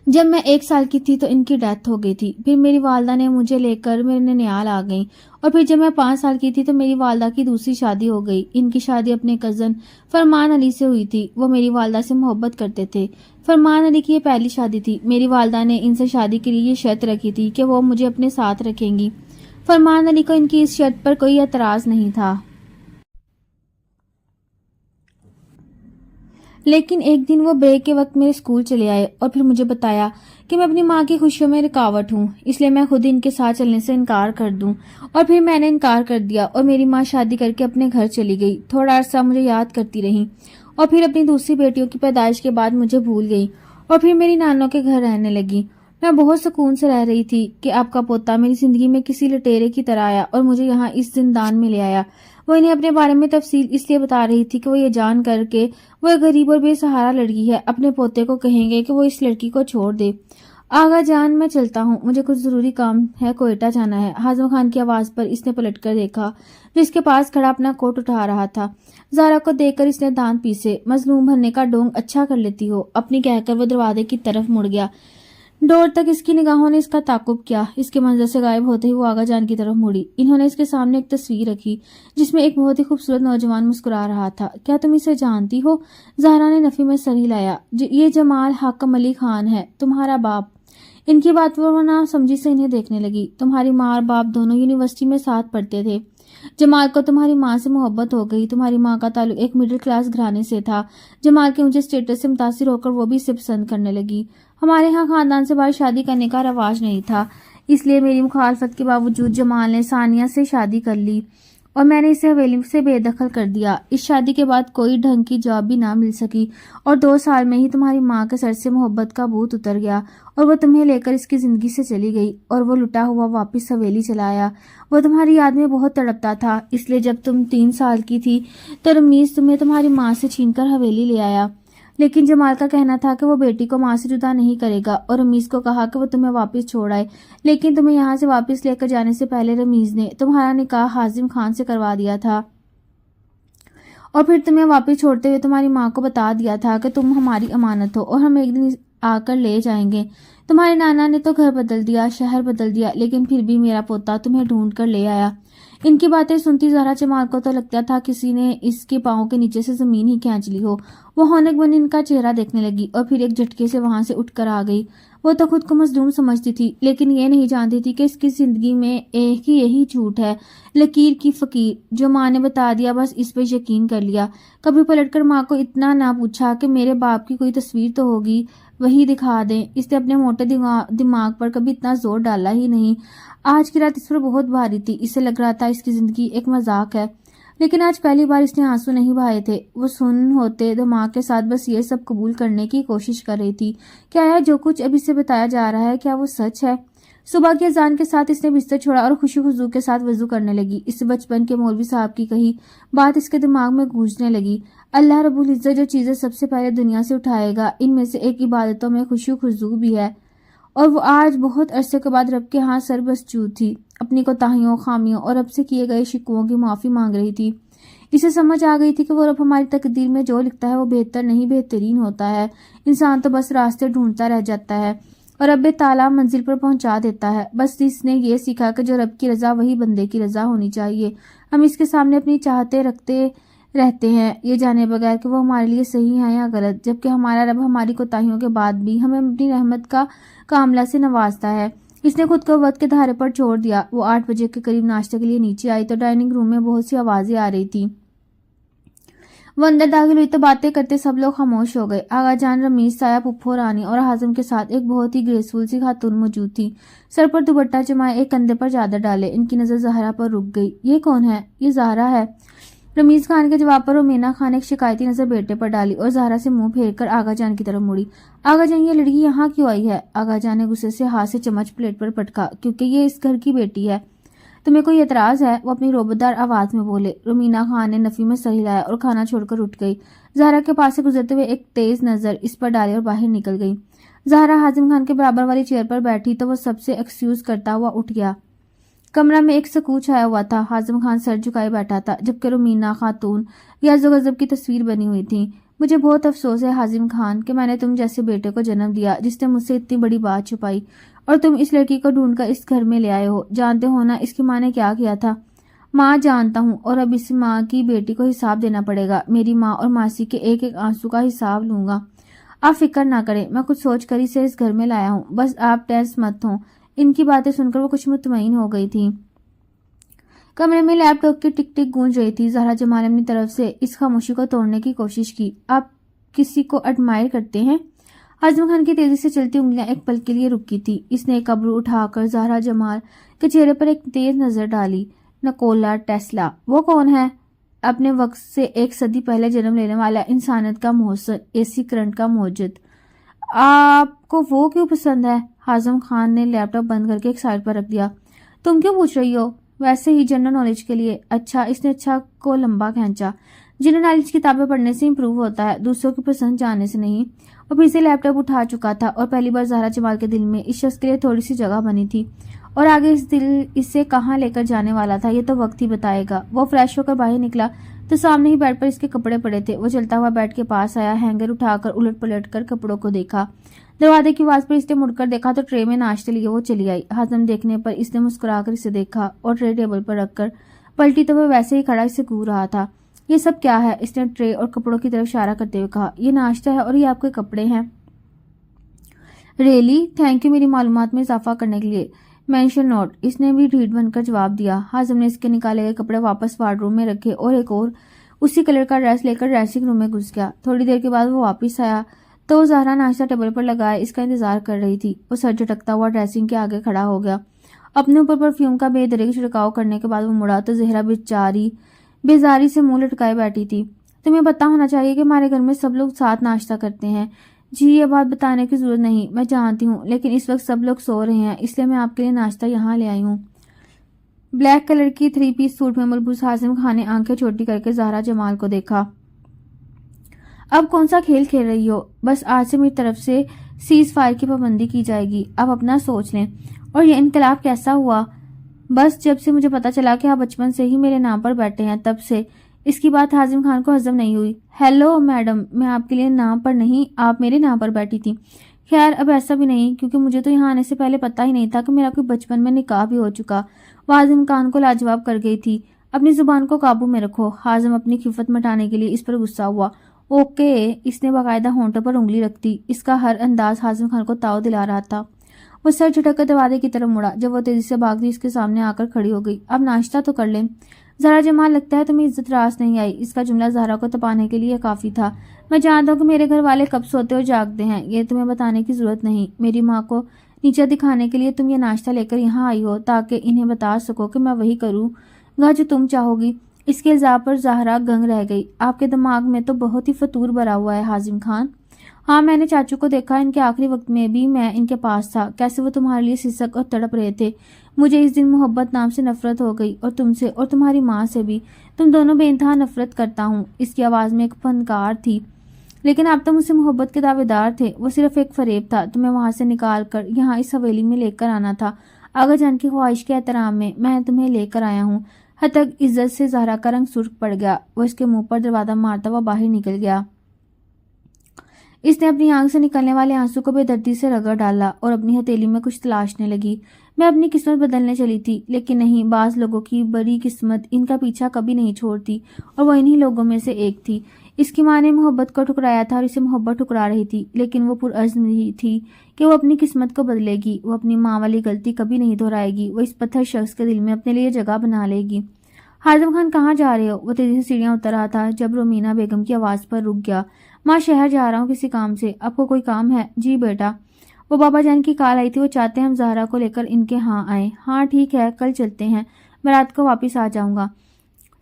جب میں 1 سال کی تھی تو ان کی ڈیتھ ہو گئی تھی۔ پھر میری والدہ نے مجھے لے کر میرے ننیال آ گئیں اور پھر جب میں 5 سال کی تھی تو میری والدہ کی دوسری شادی ہو گئی۔ ان کی شادی اپنے کزن فرمان علی سے ہوئی تھی۔ وہ میری والدہ سے محبت کرتے تھے۔ فرمان علی کی یہ پہلی شادی تھی۔ میری والدہ نے ان سے شادی کے لیے یہ شرط رکھی تھی کہ وہ مجھے اپنے ساتھ رکھیں گی۔ فرمان علی کو ان کی اس شرط پر کوئی اعتراض نہیں تھا۔ لیکن ایک دن وہ بریک کے وقت میرے اسکول چلے آئے اور پھر مجھے بتایا کہ میں اپنی ماں کی خوشیوں میں رکاوٹ ہوں، اس لیے میں خود ان کے ساتھ چلنے سے انکار کر دوں۔ اور پھر میں نے انکار کر دیا اور میری ماں شادی کر کے اپنے گھر چلی گئی۔ تھوڑا عرصہ مجھے یاد کرتی رہی اور پھر اپنی دوسری بیٹیوں کی پیدائش کے بعد مجھے بھول گئی اور پھر میری نانوں کے گھر رہنے لگی۔ میں بہت سکون سے رہ رہی تھی کہ آپ کا پوتا میری زندگی میں کسی لٹیرے کی طرح آیا اور مجھے یہاں اس زندان میں لے آیا۔ وہ انہیں اپنے بارے میں تفصیل اس لیے بتا رہی تھی کہ وہ یہ جان کر کے وہ ایک غریب اور بے سہارا لڑکی ہے، اپنے پوتے کو کہیں گے کہ وہ اس لڑکی کو چھوڑ دے۔ آغا جان میں چلتا ہوں، مجھے کچھ ضروری کام ہے، کوئٹہ جانا ہے۔ ہاضم خان کی آواز پر اس نے پلٹ کر دیکھا جو اس کے پاس کھڑا اپنا کوٹ اٹھا رہا تھا۔ زہرا کو دیکھ کر اس نے دانت پیسے۔ مظلوم بننے کا ڈونگ اچھا کر لیتی ہو اپنی، کہہ کر وہ دروازے کی طرف مڑ گیا۔ ڈور تک اس کی نگاہوں نے اس کا تعاقب کیا۔ اس کے منظر سے غائب ہوتے ہی وہ آغا جان کی طرف مڑی۔ انہوں نے اس کے سامنے ایک تصویر رکھی جس میں ایک بہت ہی خوبصورت نوجوان مسکرا رہا تھا۔ کیا تم اسے جانتی ہو؟ زہرا نے نفی میں سر ہلایا۔ یہ جمال حاکم علی خان ہے، تمہارا باپ۔ ان کی بات وہ نہ سمجھی سے انہیں دیکھنے لگی۔ تمہاری ماں اور باپ دونوں یونیورسٹی میں ساتھ پڑھتے تھے۔ جمال کو تمہاری ماں سے محبت ہو گئی۔ تمہاری ماں کا تعلق ایک مڈل کلاس گھرانے سے تھا۔ جمال کے اونچے اسٹیٹس سے متاثر ہو کر وہ بھی اسے پسند کرنے لگی۔ ہمارے ہاں خاندان سے باہر شادی کرنے کا رواج نہیں تھا، اس لیے میری مخالفت کے باوجود جمال نے ثانیہ سے شادی کر لی اور میں نے اسے حویلی سے بے دخل کر دیا۔ اس شادی کے بعد کوئی ڈھنگ کی جاب بھی نہ مل سکی اور 2 سال میں ہی تمہاری ماں کے سر سے محبت کا بھوت اتر گیا اور وہ تمہیں لے کر اس کی زندگی سے چلی گئی اور وہ لٹا ہوا واپس حویلی چلا آیا۔ وہ تمہاری یاد میں بہت تڑپتا تھا، اس لیے جب تم 3 سال کی تھی تو رمیز تمہیں تمہاری ماں سے چھین کر حویلی لے آیا۔ لیکن جمال کا کہنا تھا کہ وہ بیٹی کو ماں سے جدا نہیں کرے گا اور رمیز کو کہا کہ وہ تمہیں واپس چھوڑ آئے، لیکن تمہیں یہاں سے واپس لے کر جانے سے پہلے رمیز نے تمہارا نکاح ہاضم خان سے کروا دیا تھا اور پھر تمہیں واپس چھوڑتے ہوئے تمہاری ماں کو بتا دیا تھا کہ تم ہماری امانت ہو اور ہم ایک دن آ کر لے جائیں گے۔ تمہارے نانا نے تو گھر بدل دیا، شہر بدل دیا، لیکن پھر بھی میرا پوتا تمہیں ڈھونڈ کر لے آیا۔ ان کی باتیں سنتی زہرا جمال کو تو لگتا تھا کسی نے اس کے پاؤں کے نیچے سے زمین ہی کھینچ لی ہو۔ وہ ہونک بن ان کا چہرہ دیکھنے لگی اور پھر ایک جھٹکے سے وہاں سے اٹھ کر آ گئی۔ وہ تو خود کو مظلوم سمجھتی تھی، لیکن یہ نہیں جانتی تھی کہ اس کی زندگی میں ایک ہی یہی جھوٹ ہے، لکیر کی فقیر۔ جو ماں نے بتا دیا بس اس پہ یقین کر لیا۔ کبھی پلٹ کر ماں کو اتنا نہ پوچھا کہ میرے باپ کی کوئی تصویر تو ہوگی، وہی دکھا دیں۔ اس نے اپنے موٹے دماغ پر کبھی اتنا زور ڈالا ہی نہیں۔ آج کی رات اس پر بہت بھاری تھی، اسے لگ رہا تھا اس کی زندگی ایک مذاق ہے، لیکن آج پہلی بار اس نے آنسو نہیں بہائے تھے۔ وہ سن ہوتے دماغ کے ساتھ بس یہ سب قبول کرنے کی کوشش کر رہی تھی کہ آیا جو کچھ اب اسے بتایا جا رہا ہے کیا وہ سچ ہے۔ صبح کی اذان کے ساتھ اس نے بستر چھوڑا اور خوشی خضوع کے ساتھ وضو کرنے لگی۔ اس بچپن کے مولوی صاحب کی کہی بات اس کے دماغ میں گونجنے لگی۔ اللہ رب العزت جو چیزیں سب سے پہلے دنیا سے اٹھائے گا، ان میں سے ایک عبادتوں میں خوشی خضوع بھی ہے، اور وہ آج بہت عرصے کے بعد رب کے ہاں سر مسجود تھی، اپنی کوتاہیوں، خامیوں اور رب سے کیے گئے شکووں کی معافی مانگ رہی تھی۔ اسے سمجھ آ گئی تھی کہ وہ رب ہماری تقدیر میں جو لکھتا ہے وہ بہتر نہیں بہترین ہوتا ہے، انسان تو بس راستے ڈھونڈتا رہ جاتا ہے اور رب تعالیٰ منزل پر پہنچا دیتا ہے۔ بس اس نے یہ سیکھا کہ جو رب کی رضا وہی بندے کی رضا ہونی چاہیے۔ ہم اس کے سامنے اپنی چاہتے رکھتے رہتے ہیں، یہ جانے بغیر کہ وہ ہمارے لیے صحیح ہے یا غلط، جبکہ ہمارا رب ہماری کوتاہیوں کے بعد بھی ہمیں اپنی رحمت کا کاملہ سے نوازتا ہے۔ اس نے خود کو وقت کے دھارے پر چھوڑ دیا۔ وہ 8 بجے کے قریب ناشتے کے لیے نیچے آئی تو ڈائننگ روم میں بہت سی آوازیں آ رہی تھیں۔ وہ اندر داخل ہوئی تو باتیں کرتے سب لوگ خاموش ہو گئے۔ آغا جان، رمیز، سایہ، پھپھو، رانی اور ہاضم کے ساتھ ایک بہت ہی گریسفل سی خاتون موجود تھی، سر پر دوپٹہ جمائے، ایک کندھے پر چادر ڈالے۔ ان کی نظر زہرا پر رک گئی۔ یہ کون ہے؟ یہ زہرا ہے۔ رمیز خان کے جواب پر رومینا خان ایک شکایتی نظر بیٹے پر ڈالی اور زہرا سے منہ پھیر کر آغا جان کی طرف مڑی۔ آغا جان، یہ لڑکی یہاں کیوں آئی ہے؟ آغا جان نے غصے سے ہاتھ سے چمچ پلیٹ پر پٹکا۔ کیونکہ یہ اس گھر کی بیٹی ہے۔ تمہیں کوئی اعتراض ہے؟ وہ اپنی روبتدار آواز میں بولے۔ رومینہ خان نے نفی میں سر ہلایا اور کھانا چھوڑ کر اٹھ گئی۔ زہرا کے پاس سے گزرتے ہوئے ایک تیز نظر اس پر ڈالی اور باہر نکل گئی۔ زہرا حازم خان کے برابر والی چیئر پر بیٹھی تو وہ سب سے ایکسکیوز کرتا ہوا اٹھ گیا۔ کمرہ میں ایک سکوت چھایا ہوا تھا۔ حازم خان سر جھکائے بیٹھا تھا جبکہ رومینہ خاتون غضب و غضب کی تصویر بنی ہوئی تھی۔ مجھے بہت افسوس ہے حازم خان کہ میں نے تم جیسے بیٹے کو جنم دیا جس نے مجھ سے اتنی بڑی بات چھپائی اور تم اس لڑکی کو ڈھونڈ کر اس گھر میں لے آئے ہو۔ جانتے ہو نا اس کی ماں نے کیا کیا تھا؟ ماں جانتا ہوں، اور اب اس ماں کی بیٹی کو حساب دینا پڑے گا۔ میری ماں اور ماسی کے ایک ایک آنسو کا حساب لوں گا۔ آپ فکر نہ کریں، میں کچھ سوچ کر اسے اس گھر میں لایا ہوں، بس آپ ٹینس مت ہوں۔ ان کی باتیں سن کر وہ کچھ مطمئن ہو گئی تھی۔ کمرے میں لیپ ٹاپ کی ٹک ٹک گونج رہی تھی۔ زہرا جمال نے اپنی طرف سے اس خاموشی کو توڑنے کی کوشش کی۔ آپ کسی کو ایڈمائر کرتے ہیں؟ حازم خان کی تیزی سے چلتی انگلیاں ایک پل کے لیے رکی تھی۔ اس نے ایک ابرو اٹھا کر زہرا جمال کے چہرے پر ایک تیز نظر ڈالی۔ Nicolas Tesla? وہ کون ہے؟ اپنے وقت سے 1 صدی پہلے جنم لینے والا انسانیت کا محسن، AC کرنٹ کا موجد۔ آپ کو وہ کیوں پسند ہے؟ حازم خان نے لیپ ٹاپ بند کر کے ایک سائڈ پر رکھ دیا۔ تم کیوں پوچھ رہی ہو؟ ویسے ہی جنرل نالج کے لیے۔ اچھا، اس نے اچھا کو لمبا کھینچا۔ جنرل نالج کتابیں پڑھنے سے امپروو ہوتا ہے، دوسروں کی پسند جاننے سے نہیں۔ وہ پھر سے لیپ ٹاپ اٹھا چکا تھا اور پہلی بار زہرا جمال کے دل میں اس شخص کے لیے تھوڑی سی جگہ بنی تھی، اور آگے اس دل اسے کہاں لے کر جانے والا تھا یہ تو وقت ہی بتائے گا۔ وہ فریش ہو کر باہر نکلا تو سامنے ہی بیڈ پر اس کے کپڑے پڑے تھے۔ وہ چلتا ہوا بیڈ کے پاس آیا، ہینگر اٹھا کر الٹ پلٹ کر کپڑوں کو دیکھا۔ دروازے کی آواز پر اس نے مڑ کر دیکھا تو ٹرے میں ناشتے لیے وہ چلی آئی۔ حازم دیکھنے پر اس نے مسکرا کر اسے دیکھا اور ٹرے ٹیبل پر رکھ کر پلٹی تو وہ ویسے ہی کھڑا اسے گھور رہا تھا۔ یہ سب کیا ہے؟ اس نے ٹرے اور کپڑوں کی طرف اشارہ کرتے ہوئے کہا۔ یہ ناشتہ ہے اور یہ آپ کے کپڑے ہیں۔ ریلی؟ تھینک یو میری معلومات میں اضافہ کرنے کے لیے۔ مینشن نوٹ، اس نے بھی ڈھیٹ بن کر جواب دیا۔ حازم نے اس کے نکالے گئے کپڑے واپس وارڈ روم میں رکھے اور ایک اور اسی کلر کا ڈریس لے کر ڈریسنگ روم میں گھس گیا۔ تھوڑی دیر کے بعد وہ واپس آیا تو زہرا ناشتہ ٹیبل پر لگائے اس کا انتظار کر رہی تھی۔ وہ سر جھٹکتا ہوا ڈریسنگ کے آگے کھڑا ہو گیا۔ اپنے اوپر پرفیوم کا بے دریغ چھڑکاؤ کرنے کے بعد وہ مڑا تو زہرا بیزاری سے منہ لٹکائے بیٹھی تھی۔ تمہیں پتہ ہونا چاہیے کہ ہمارے گھر میں سب لوگ ساتھ ناشتہ کرتے ہیں۔ جی یہ بات بتانے کی ضرورت نہیں، میں جانتی ہوں، لیکن اس وقت سب لوگ سو رہے ہیں، اس لیے میں آپ کے لیے ناشتہ یہاں لے آئی ہوں۔ بلیک کلر کی 3 پیس سوٹ میں ملبوس حازم خان نے آنکھیں چھوٹی کر کے زہرا جمال کو دیکھا۔ اب کون سا کھیل کھیل رہی ہو؟ بس آج سے میری طرف سے سیز فائر کی پابندی کی جائے گی، آپ اپنا سوچ لیں۔ اور یہ انقلاب کیسا ہوا؟ بس جب سے مجھے پتا چلا کہ آپ بچپن سے ہی میرے نام پر بیٹھے ہیں تب سے۔ اس کی بات حازم خان کو ہضم نہیں ہوئی۔ ہیلو میڈم، میں آپ کے لیے نام پر نہیں، آپ میرے نام پر بیٹھی تھی۔ خیر اب ایسا بھی نہیں، کیونکہ مجھے تو یہاں آنے سے پہلے پتا ہی نہیں تھا کہ میرا کوئی بچپن میں نکاح بھی ہو چکا۔ وہ حازم خان کو لاجواب کر گئی تھی۔ اپنی زبان کو قابو میں رکھو۔ حازم اپنی خفت مٹانے کے لیے اس پر غصہ ہوا۔ اوکے، اس نے باقاعدہ ہونٹوں پر انگلی رکھ دی۔ اس کا ہر انداز حازم خان کو تاؤ دلا رہا تھا۔ وہ سر جھٹک کر دروازے کی طرف مڑا جب وہ تیزی سے بھاگتی اس کے سامنے آ کر کھڑی ہو گئی۔ اب ناشتہ تو کر لیں۔ زہرا جمال، لگتا ہے تمہیں عزت راس نہیں آئی۔ اس کا جملہ زہرا کو تپانے کے لیے کافی تھا۔ میں جانتا ہوں کہ میرے گھر والے کب سوتے اور جاگتے ہیں، یہ تمہیں بتانے کی ضرورت نہیں۔ میری ماں کو نیچے دکھانے کے لیے تم یہ ناشتہ لے کر یہاں آئی ہو تاکہ انہیں بتا سکو کہ میں وہی کروں گا جو تم چاہو گی۔ اس کے الزام پر زہرا گنگ رہ گئی۔ آپ کے دماغ میں تو بہت ہی فطور بھرا ہوا ہے حازم خان۔ ہاں میں نے چاچو کو دیکھا، ان کے آخری وقت میں بھی میں ان کے پاس تھا، کیسے وہ تمہارے لیے سسک اور تڑپ رہے تھے۔ مجھے اس دن محبت نام سے نفرت ہو گئی، اور تم سے اور تمہاری ماں سے بھی۔ تم دونوں بے انتہا نفرت کرتا ہوں۔ اس کی آواز میں ایک فنکار تھی۔ لیکن آپ تو مجھ سے محبت کے دعوے دار تھے۔ وہ صرف ایک فریب تھا، تمہیں وہاں سے نکال کر یہاں اس حویلی میں لے کر آنا تھا۔ آغا جان کی خواہش کے احترام میں تمہیں لے کر آیا ہوں۔ حد تک عزت سے زہرا کا رنگ سرخ پڑ گیا۔ وہ اس کے منہ پر دروازہ مارتا ہوا باہر نکل گیا۔ اس نے اپنی آنکھ سے نکلنے والے آنسو کو بے دردی سے رگڑ ڈالا اور اپنی ہتھیلی میں کچھ تلاشنے لگی۔ میں اپنی قسمت بدلنے چلی تھی، لیکن نہیں، بعض لوگوں کی بڑی قسمت ان کا پیچھا کبھی نہیں چھوڑتی، اور وہ انہی لوگوں میں سے ایک تھی۔ اس کی ماں نے محبت کو ٹھکرایا تھا اور اسے محبت ٹھکرا رہی تھی، لیکن وہ پرعزم تھی کہ وہ اپنی قسمت کو بدلے گی۔ وہ اپنی ماں والی غلطی کبھی نہیں دہرائے گی۔ وہ اس پتھر شخص کے دل میں اپنے لیے جگہ بنا لے گی۔ حازم خان کہاں جا رہے ہو؟ وہ تیزی سے سیڑھیاں اتر رہا تھا جب رومینہ بیگم کی آواز پر رک گیا۔ ماں شہر جا رہا ہوں کسی کام سے۔ آپ کو کوئی کام ہے؟ جی بیٹا، وہ بابا جان کی کال آئی تھی، وہ چاہتے ہیں ہم زہرا کو لے کر ان کے ہاں آئیں۔ ہاں ٹھیک ہے، کل چلتے ہیں، میں رات کو واپس آ جاؤں گا۔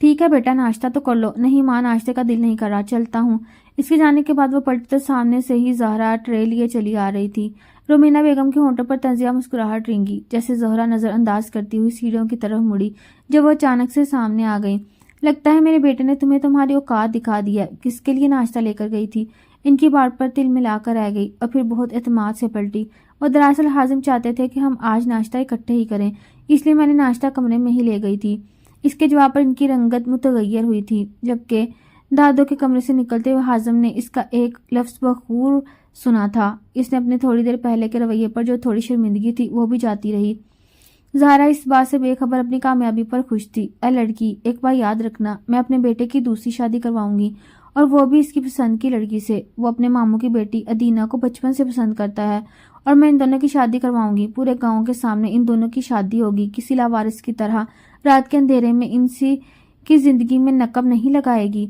ٹھیک ہے بیٹا، ناشتہ تو کر لو۔ نہیں ماں، ناشتے کا دل نہیں کر رہا، چلتا ہوں۔ اس کے جانے کے بعد وہ پلٹی تو سامنے سے ہی زہرا ٹرے لیے چلی آ رہی تھی۔ رومینہ بیگم کے ہونٹوں پر طنزیہ مسکراہٹ رینگی، جیسے زہرا نظر انداز کرتی ہوئی سیڑھیوں کی طرف مڑی جب وہ اچانک سے سامنے آ گئی۔ لگتا ہے میرے بیٹے نے تمہیں تمہاری اوقات دکھا دیا۔ کس کے لیے ناشتہ لے کر گئی تھی؟ ان کی بات پر تل ملا کر رہ گئی اور پھر بہت اعتماد سے پلٹی۔ وہ دراصل حازم چاہتے تھے کہ ہم آج ناشتہ اکٹھے ہی کریں، اس لیے میں نے ناشتہ کمرے میں ہی لے گئی تھی۔ اس کے جواب پر ان کی رنگت متغیر ہوئی تھی، جبکہ دادو کے کمرے سے نکلتے ہوئے حازم نے اس کا ایک لفظ بخور سنا تھا۔ اس نے اپنے تھوڑی دیر پہلے کے رویے پر جو تھوڑی شرمندگی تھی وہ بھی جاتی رہی۔ زہرا اس بات سے بے خبر اپنی کامیابی پر خوش تھی۔ اے لڑکی، ایک بات یاد رکھنا، میں اپنے بیٹے کی دوسری شادی کرواؤں گی، اور وہ بھی اس کی پسند کی لڑکی سے۔ وہ اپنے ماموں کی بیٹی ادینہ کو بچپن سے پسند کرتا ہے، اور میں ان دونوں کی شادی کرواؤں گی۔ پورے گاؤں کے سامنے ان دونوں کی شادی ہوگی، کسی لاوارث کی طرح رات کے اندھیرے میں ان کی زندگی میں نقب نہیں لگائے گی۔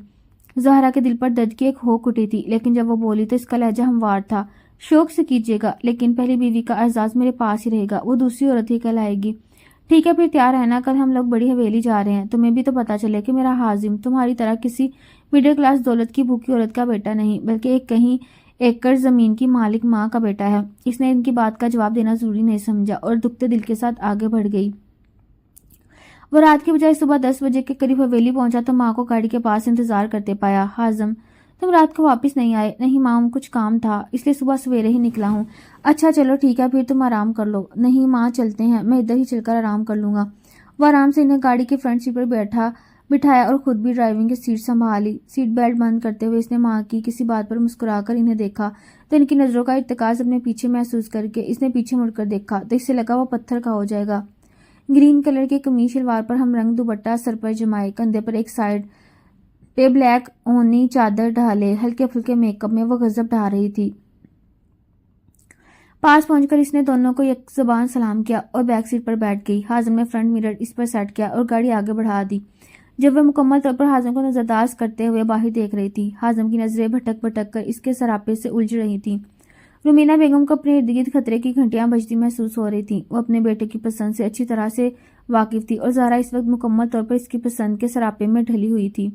زہرا کے دل پر درد کی ایک ہوک اٹھی تھی، لیکن جب وہ بولی تو اس کا لہجہ ہموار تھا۔ شوق سے کیجیے گا، لیکن پہلی بیوی کا اعزاز میرے پاس ہی رہے گا، وہ دوسری عورت ہی کہلائے گی۔ ٹھیک ہے، پھر تیار رہنا، کل ہم لوگ بڑی حویلی جا رہے ہیں۔ تمہیں بھی تو پتا چلے کہ میرا حازم تمہاری طرح کسی مڈل کلاس دولت کی بھوکی عورت کا بیٹا نہیں، بلکہ ایک کہیں ایکڑ زمین کی مالک ماں کا بیٹا ہے۔ اس نے ان کی بات کا جواب دینا ضروری نہیں سمجھا اور دکھتے دل کے ساتھ آگے بڑھ گئی۔ وہ رات کی بجائے صبح 10 بجے کے قریب حویلی پہنچا تو ماں کو گاڑی کے پاس انتظار کرتے پایا۔ حازم، تم رات کو واپس نہیں آئے؟ نہیں ماں، کچھ کام تھا، اس لیے صبح سویرے ہی نکلا ہوں۔ اچھا چلو ٹھیک ہے، پھر تم آرام کر لو۔ نہیں ماں، چلتے ہیں، میں ادھر ہی چل کر آرام کر لوں گا۔ وہ آرام سے انہیں گاڑی کی فرنٹ سیٹ پر بٹھایا اور خود بھی ڈرائیونگ کی سیٹ سنبھالی۔ سیٹ بیلٹ بند کرتے ہوئے اس نے ماں کی کسی بات پر مسکرا کر انہیں دیکھا تو ان کی نظروں کا ارتکاز اپنے پیچھے محسوس کر کے اس نے پیچھے مڑ کر دیکھا تو اس سے لگا وہ پتھر کا ہو جائے گا۔ گرین کلر کی قمیض شلوار پر ہم رنگ دوپٹہ سر پر جمائے، کندھے پر ایک سائیڈ پہ بلیک اونی چادر ڈھالے، ہلکے پھلکے میک اپ میں وہ غضب ڈھا رہی تھی۔ پاس پہنچ کر اس نے دونوں کو یک زبان سلام کیا اور بیک سیٹ پر بیٹھ گئی۔ حازم نے فرنٹ مرر اس پر سیٹ کیا اور گاڑی آگے بڑھا دی۔ جب وہ مکمل طور پر حازم کو نظر انداز کرتے ہوئے باہر دیکھ رہی تھی، حازم کی نظریں بھٹک بھٹک کر اس کے سراپے سے الجھ رہی تھیں۔ رومینہ بیگم کو اپنے ارد گرد خطرے کی گھنٹیاں بجتی محسوس ہو رہی تھیں۔ وہ اپنے بیٹے کی پسند سے اچھی طرح سے واقف تھی اور زہرا اس وقت مکمل طور پر اس کی پسند کے سراپے میں ڈھلی ہوئی تھی۔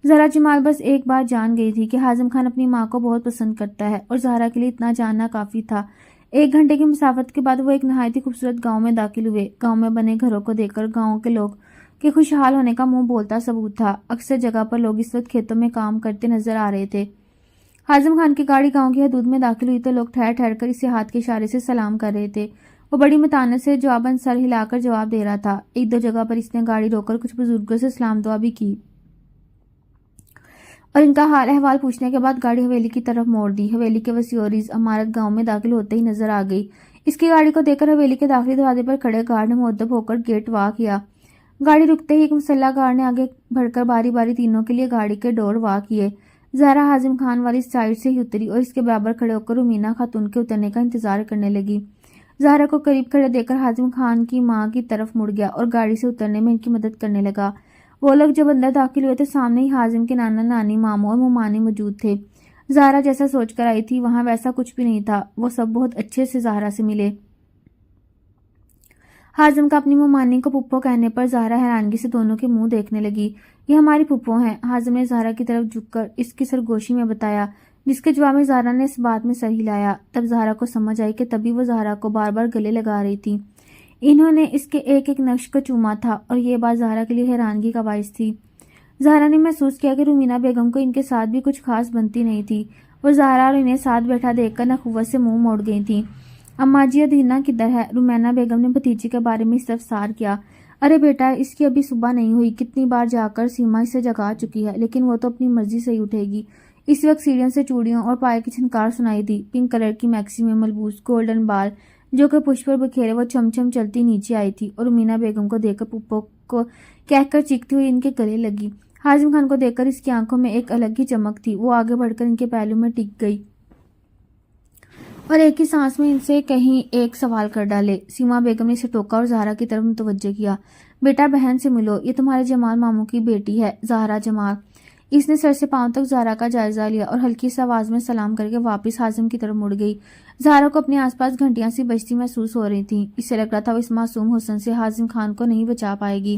زہرا جمال بس ایک بات جان گئی تھی کہ حازم خان اپنی ماں کو بہت پسند کرتا ہے، اور زہرا کے لیے اتنا جاننا کافی تھا۔ 1 گھنٹے کی مسافت کے بعد وہ ایک نہایت ہی خوبصورت گاؤں میں داخل ہوئے۔ گاؤں میں بنے گھروں کو دیکھ کر گاؤں کے لوگ کے خوشحال ہونے کا منہ بولتا ثبوت تھا۔ اکثر جگہ پر لوگ اس وقت کھیتوں میں کام کرتے نظر آ رہے تھے۔ حازم خان کی گاڑی گاؤں کی حدود میں داخل ہوئی تو لوگ ٹھہر ٹھہر کر اسے ہاتھ کے اشارے سے سلام کر رہے تھے۔ وہ بڑی متانت سے جواباً سر ہلا کر جواب دے رہا تھا۔ 1-2 جگہ پر اس نے گاڑی روک کر کچھ بزرگوں سے سلام دعا بھی کی اور ان کا حال احوال پوچھنے کے بعد گاڑی حویلی کی طرف موڑ دی۔ حویلی کے وسیع و عریض عمارت گاؤں میں داخل ہوتے ہی نظر آ گئی۔ اس کی گاڑی کو دیکھ کر حویلی کے داخلی دروازے پر کھڑے گارڈ نے مؤدب ہو کر گیٹ وا کیا۔ گاڑی رکتے ہی ایک مسلح گارڈ نے آگے بڑھ کر باری باری تینوں کے لیے گاڑی کے ڈور وا کیے۔ زہرا حازم خان والی سائڈ سے ہی اتری اور اس کے برابر کھڑے ہو کر رومینہ خاتون کے اترنے کا انتظار کرنے لگی۔ زہرا کو قریب کھڑے دیکھ کر حازم خان کی ماں کی طرف مڑ گیا اور گاڑی سے اترنے میں ان کی مدد کرنے لگا۔ وہ لوگ جب اندر داخل ہوئے تو سامنے ہی حازم کے نانا نانی، ماموں اور ممانی موجود تھے۔ زہرا جیسا سوچ کر آئی تھی وہاں ویسا کچھ بھی نہیں تھا۔ وہ سب بہت اچھے سے زہرا سے ملے۔ حازم کا اپنی ممانی کو پھپھو کہنے پر زہرا حیرانگی سے دونوں کے منہ دیکھنے لگی۔ یہ ہماری پھپھو ہیں، حازم نے زہرا کی طرف جھک کر اس کی سرگوشی میں بتایا، جس کے جواب میں زہرا نے اس بات میں سر ہلایا۔ تب زہرا کو سمجھ آئی کہ تبھی وہ زہرا کو بار بار گلے لگا رہی تھی۔ انہوں نے اس کے ایک ایک نقش کو چوما تھا اور یہ بات زہرا کے لیے حیرانگی کا باعث تھی۔ زہرا نے محسوس کیا کہ رومینہ بیگم کو ان کے ساتھ بھی کچھ خاص بنتی نہیں تھی۔ وہ زہرا اور انہیں ساتھ بیٹھا دیکھ کر نخوت سے منہ موڑ گئی تھیں۔ اماں جی، ادینہ کدھر ہے؟ رومینہ بیگم نے بھتیجی کے بارے میں استفسار کیا۔ ارے بیٹا، اس کی ابھی صبح نہیں ہوئی، کتنی بار جا کر سیما اسے جگا چکی ہے، لیکن وہ تو اپنی مرضی سے ہی اٹھے گی۔ اس وقت سیڑھیوں سے چوڑیوں اور پائے کی چھنکار سنائی دی۔ پنک کلر کی میکسی میں ملبوس گولڈن بال جو کہ پشت پر بکھیرے وہ چھم چھم چلتی نیچے آئی تھی اور رومینہ بیگم کو دیکھ کر پھپھو کو کہہ کر چیختی ہوئی ان کے گلے لگی۔ حازم خان کو دیکھ کر اس کی آنکھوں میں ایک الگ ہی چمک تھی۔ وہ آگے بڑھ کر ان کے پہلو میں ٹک گئی اور ایک ہی سانس میں ان سے کہیں ایک سوال کر ڈالے۔ سیما بیگم نے اسے ٹوکا اور زہرا کی طرف متوجہ کیا۔ بیٹا، بہن سے ملو، یہ تمہارے جمال ماموں کی بیٹی ہے، زہرا جمال۔ اس نے سر سے پاؤں تک زہرا کا جائزہ لیا اور ہلکی سی آواز میں سلام کر کے واپس حازم کی طرف مڑ گئی۔ زہرا کو اپنے آس پاس گھنٹیاں سی بجتی محسوس ہو رہی تھیں۔ اس سے لگ رہا تھا وہ اس معصوم حسن سے حازم خان کو نہیں بچا پائے گی۔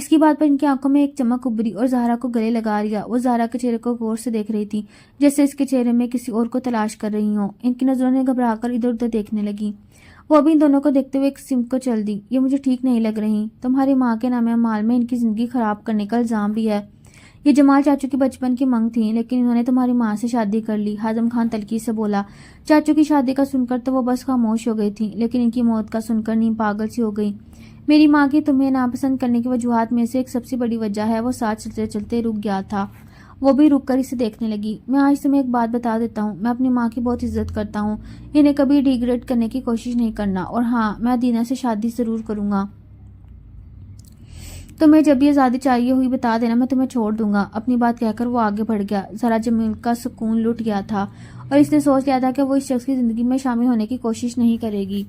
اس کی بات پر ان کی آنکھوں میں ایک چمک ابھری اور زہرا کو گلے لگا لیا۔ وہ زہرا کے چہرے کو غور سے دیکھ رہی تھی، جیسے اس کے چہرے میں کسی اور کو تلاش کر رہی ہوں۔ ان کی نظروں نے گھبرا کر ادھر ادھر دیکھنے لگی۔ وہ ابھی ان دونوں کو دیکھتے ہوئے ایک سمت کو چل دی۔ یہ مجھے ٹھیک نہیں لگ رہی۔ تمہاری ماں کے نام اعمال میں ان کی زندگی خراب کرنے کا الزام بھی ہے۔ یہ جمال چاچو کی بچپن کی منگ تھی، لیکن انہوں نے تمہاری ماں سے شادی کر لی۔ ہاضم خان تلخی سے بولا۔ چاچو کی شادی کا سن کر تو وہ بس خاموش ہو گئی تھی، لیکن ان کی موت کا سن کر نیم پاگل سی ہو گئی۔ میری ماں کی تمہیں ناپسند کرنے کی وجوہات میں سے ایک سب سے بڑی وجہ ہے وہ ساتھ چلتے چلتے رک گیا تھا۔ وہ بھی رک کر اسے دیکھنے لگی۔ میں آج تمہیں ایک بات بتا دیتا ہوں، میں اپنی ماں کی بہت عزت کرتا ہوں۔ انہیں کبھی ڈیگریڈ کرنے کی کوشش نہیں کرنا، اور ہاں، میں دینا سے شادی ضرور کروں گا۔ تمہیں جب یہ آزادی چاہیے ہوئی بتا دینا، میں تمہیں چھوڑ دوں گا۔ اپنی بات کہہ کر وہ آگے بڑھ گیا۔ ذرا جمیل کا سکون لٹ گیا تھا اور اس نے سوچ لیا تھا کہ وہ اس شخص کی زندگی میں شامل ہونے کی کوشش نہیں کرے گی۔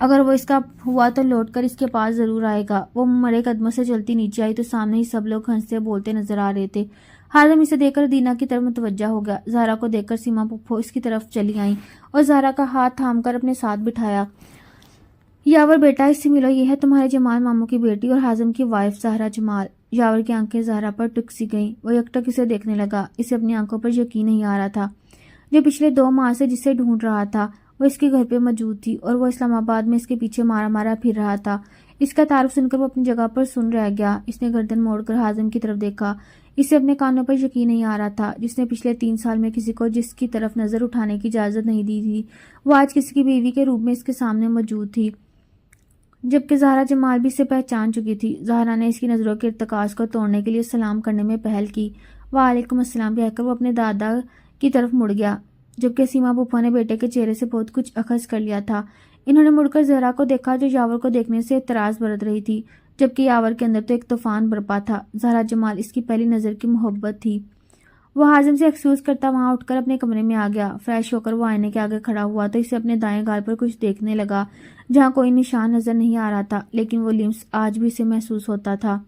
اگر وہ اس کا ہوا تو لوٹ کر اس کے پاس ضرور آئے گا۔ وہ مرے قدموں سے چلتی نیچے آئی تو سامنے ہی سب لوگ ہنستے بولتے نظر آ رہے تھے۔ ہاضم اسے دیکھ کر دینا کی طرف متوجہ ہو گیا۔ زہرا کو دیکھ کر سیما پھپھو اس کی طرف چلی آئیں اور زہرا کا ہاتھ تھام کر اپنے ساتھ بٹھایا۔ یاور بیٹا، اس سے ملو، یہ ہے تمہارے جمال ماموں کی بیٹی اور ہاضم کی وائف زہرا جمال۔ یاور کی آنکھیں زہرا پر ٹک سی گئیں۔ وہ یکٹک اسے دیکھنے لگا۔ اسے اپنی آنکھوں پر یقین نہیں آ رہا تھا۔ جو پچھلے 2 ماہ سے جسے ڈھونڈ رہا تھا وہ اس کے گھر پہ موجود تھی، اور وہ اسلام آباد میں اس کے پیچھے مارا مارا پھر رہا تھا۔ اس کا تعارف سن کر وہ اپنی جگہ پر سن رہ گیا۔ اس نے گردن موڑ کر ہاضم کی طرف دیکھا۔ اسے اپنے کانوں پر یقین نہیں آ رہا تھا۔ جس نے پچھلے 3 سال میں کسی کو جس کی طرف نظر اٹھانے کی اجازت نہیں دی تھی، وہ آج کسی کی بیوی کے روپ میں اس کے سامنے موجود تھی، جبکہ زہرا جمال بھی اسے پہچان چکی تھی۔ زہرا نے اس کی نظروں کے ارتکاز کو توڑنے کے لیے سلام کرنے میں پہل کی۔ وعلیکم السلام کہہ کر وہ اپنے دادا کی طرف مڑ گیا، جبکہ سیما پھپھو نے بیٹے کے چہرے سے بہت کچھ اخذ کر لیا تھا۔ انہوں نے مڑ کر زہرا کو دیکھا، جو یاور کو دیکھنے سے اعتراض برت رہی تھی، جبکہ یاور کے اندر تو ایک طوفان برپا تھا۔ زہرا جمال اس کی پہلی نظر کی محبت تھی۔ وہ ہاضم سے ایکسکیوز کرتا وہاں اٹھ کر اپنے کمرے میں آ گیا۔ فریش ہو کر وہ آئینے کے آگے کھڑا ہوا تو اسے اپنے دائیں گال پر کچھ دیکھنے لگا، جہاں کوئی نشان نظر نہیں آ رہا تھا، لیکن وہ لمس آج بھی اسے محسوس ہوتا تھا۔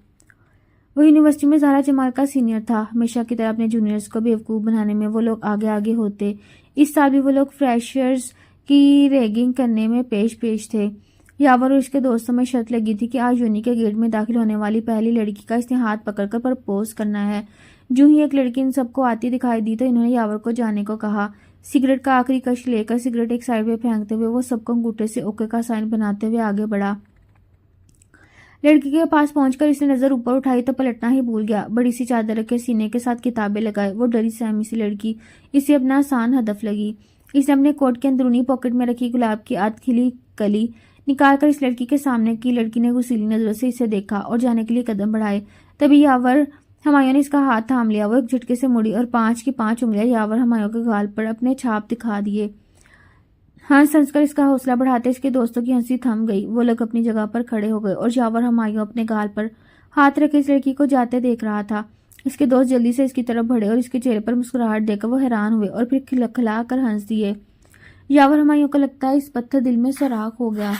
وہ یونیورسٹی میں زہرا جمال کا سینئر تھا۔ ہمیشہ کی طرح اپنے جونیئرز کو بیوقوف بنانے میں وہ لوگ آگے آگے ہوتے۔ اس سال بھی وہ لوگ فریشرز کی ریگنگ کرنے میں پیش تھے۔ یاور اور اس کے دوستوں میں شرط لگی تھی کہ آج یونی کے گیٹ میں داخل ہونے والی پہلی لڑکی کا اس نے ہاتھ پکڑ کر پرپوز کرنا ہے۔ جو ہی ایک لڑکی ان سب کو آتی دکھائی دی تو انہوں نے یاور کو جانے کو کہا۔ سگریٹ کا آخری کش لے کر سگریٹ ایک سائڈ پہ پھینکتے ہوئے وہ سب کو انگوٹھے سے اوکے کا سائن بناتے ہوئے آگے بڑھا۔ لڑکی کے پاس پہنچ کر اس نے نظر اوپر اٹھائی تو پلٹنا ہی بھول گیا۔ بڑی سی چادر رکھے سینے کے ساتھ کتابیں لگائے وہ ڈری سہمی سی لڑکی اسے اپنا آسان ہدف لگی۔ اس نے اپنے کوٹ کے اندرونی پاکٹ میں رکھی گلاب کی آدھ کھلی کلی نکال کر اس لڑکی کے سامنے کی۔ لڑکی نے غصیلی نظروں سے اسے دیکھا اور جانے کے لیے قدم بڑھائے۔ تبھی یاور ہمایوں نے اس کا ہاتھ تھام لیا۔ وہ ایک جھٹکے سے مڑی اور 5 کی 5 انگلیاں یاور ہمایوں کے گال پر اپنے چھاپ دکھا دیے۔ ہنس کر اس کا حوصلہ بڑھاتے اس کے دوستوں کی ہنسی تھم گئی۔ وہ لوگ اپنی جگہ پر کھڑے ہو گئے اور یاور ہمایوں اپنے گال پر ہاتھ رکھے اس لڑکی کو جاتے دیکھ رہا تھا۔ اس کے دوست جلدی سے اس کی طرف بڑھے اور اس کے چہرے پر مسکراہٹ دیکھ کر وہ حیران ہوئے اور پھر کھلکھلا کر ہنس دیے۔ یاور ہمایوں کو لگتا ہے اس پتھر دل میں سوراخ ہو گیا۔